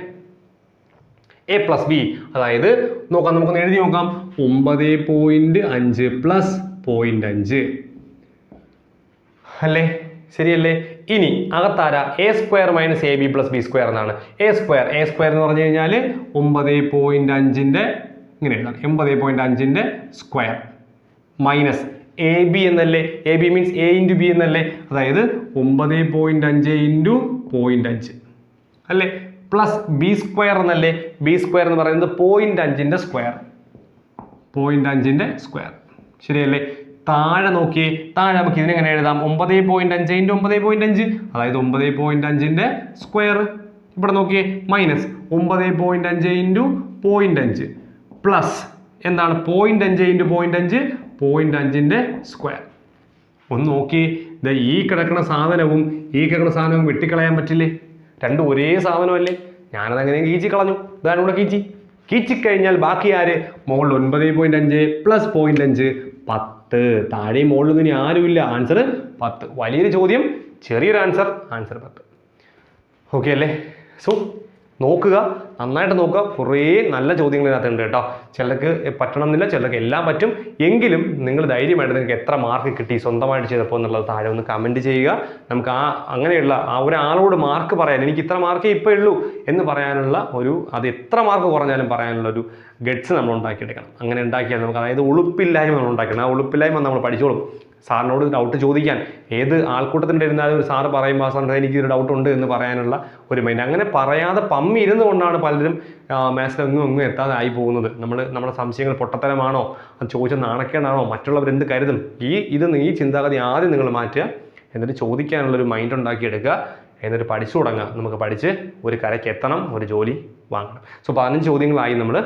A plus B. അതായത് നോക്കാം, നമുക്കൊന്ന് എഴുതി നോക്കാം. 9.5 പ്ലസ് 0.5 അല്ലേ? ശരിയല്ലേ? ഇനി അകത്താര A square minus A B plus B square എന്നാണ്. എ സ്ക്വയർ എന്ന് പറഞ്ഞു കഴിഞ്ഞാൽ 9.5ന്റെ ഇങ്ങനെ എഴുതാം, 80.5ന്റെ സ്ക്വയർ മൈനസ് എ ബി എന്നല്ലേ, A B means A into B എന്നല്ലേ, അതായത് 9.5 ഇൻറ്റു 0.5 അല്ലേ, പ്ലസ് ബി സ്ക്വയർ എന്നല്ലേ. ബി സ്ക്വയർ എന്ന് പറയുന്നത് 0.5ന്റെ സ്ക്വയർ, 0.5ന്റെ സ്ക്വയർ. ശരിയല്ലേ? താഴെ നോക്കിയേ, താഴെ നമുക്ക് ഇതിനെങ്ങനെ എഴുതാം? 9.5 ഇൻറ്റു 9.5, അതായത് 9.5ന്റെ സ്ക്വയർ. ഇവിടെ നോക്കിയേ, മൈനസ് 9.5 ഇൻറ്റു 0.5 പ്ലസ് എന്താണ് 0.5 ഇൻറ്റു 0.5, 0.5ന്റെ സ്ക്വയർ. ഒന്ന് നോക്കി, ഈ കിടക്കുന്ന സാധനവും ഈ കിടക്കുന്ന സാധനവും വെട്ടിക്കളയാൻ പറ്റില്ലേ? രണ്ടും ഒരേ സാധനമല്ലേ? ഞാനതങ്ങനെ കീച്ചി കളഞ്ഞു. ഇതാണ് ഇവിടെ കീച്ചിക്കഴിഞ്ഞാൽ ബാക്കി ആര്? മുകളിൽ 9.5 പ്ലസ് 0.5 10. താഴെയും മുകളിലൊന്നും ഇനി ആരുമില്ല. ആൻസർ 10. വലിയൊരു ചോദ്യം, ചെറിയൊരു ആൻസർ 10. ഓക്കെ അല്ലേ? സോ നോക്കുക, നന്നായിട്ട് നോക്കുക. കുറേ നല്ല ചോദ്യങ്ങൾ ഇതിനകത്തുണ്ട് കേട്ടോ. ചിലർക്ക് പറ്റണമെന്നില്ല, ചിലർക്ക് എല്ലാം പറ്റും. എങ്കിലും നിങ്ങൾ ധൈര്യമായിട്ട് നിങ്ങൾക്ക് എത്ര മാർക്ക് കിട്ടി സ്വന്തമായിട്ട് ചെയ്തപ്പോൾ എന്നുള്ളത് താഴെ ഒന്ന് കമൻറ്റ് ചെയ്യുക. നമുക്ക് അങ്ങനെയുള്ള ഒരാളോട് മാർക്ക് പറയാൻ, എനിക്ക് ഇത്ര മാർക്കേ ഇപ്പോൾ ഉള്ളൂ എന്ന് പറയാനുള്ള അത് എത്ര മാർക്ക് കുറഞ്ഞാലും പറയാനുള്ള ഒരു ഗഡ്സ് നമ്മൾ ഉണ്ടാക്കിയെടുക്കണം. അങ്ങനെ ഉണ്ടാക്കിയാൽ നമുക്ക്, അതായത് ഉളുപ്പില്ലായ്മ നമ്മൾ ഉണ്ടാക്കണം. ആ ഉളുപ്പില്ലായ്മ നമ്മൾ പഠിച്ചോളും. സാറിനോട് ഡൗട്ട് ചോദിക്കാൻ, ഏത് ആൾക്കൂട്ടത്തിൻ്റെ ഇരുന്നാലും ഒരു സാറ് പറയുമ്പോൾ ആ സാറിന് എനിക്ക് ഒരു ഡൗട്ട് ഉണ്ട് എന്ന് പറയാനുള്ള ഒരു മൈൻഡ്. അങ്ങനെ പറയാതെ പമ്മി ഇരുന്നു കൊണ്ടാണ് പലരും മാത്സിൽ ഒന്നും എത്താതെ ആയി പോകുന്നത്. നമ്മുടെ സംശയങ്ങൾ പൊട്ടത്തരമാണോ, അത് ചോദിച്ച നാണക്കേടാണോ, മറ്റുള്ളവരെന്ത് കരുതും, ഈ ചിന്താഗതി ആദ്യം നിങ്ങൾ മാറ്റുക. എന്നിട്ട് ചോദിക്കാനുള്ളൊരു മൈൻഡ് ഉണ്ടാക്കിയെടുക്കുക. എന്നിട്ട് പഠിച്ചു തുടങ്ങുക. നമുക്ക് പഠിച്ച് ഒരു കരയ്ക്ക് എത്തണം, ഒരു ജോലി വാങ്ങണം. സോ 15 ചോദ്യങ്ങളായി നമ്മൾ.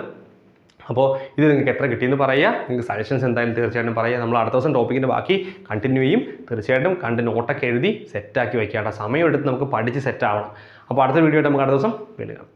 അപ്പോൾ ഇത് നിങ്ങൾക്ക് എത്ര കിട്ടിയെന്ന് പറയുക. നിങ്ങൾക്ക് സജഷൻസ് എന്തായാലും തീർച്ചയായിട്ടും പറയുക. നമ്മൾ അടുത്ത ദിവസം ടോപ്പിക്കിൻ്റെ ബാക്കി കണ്ടിന്യൂ ചെയ്യും. തീർച്ചയായിട്ടും കണ്ട് നോട്ടൊക്കെ എഴുതി സെറ്റാക്കി വയ്ക്കുക. സമയം എടുത്ത് നമുക്ക് പഠിച്ച് സെറ്റ് ആവണം. അപ്പോൾ അടുത്ത വീഡിയോ ആയിട്ട് നമുക്ക് അടുത്ത ദിവസം വീണ്ടും കാണാം.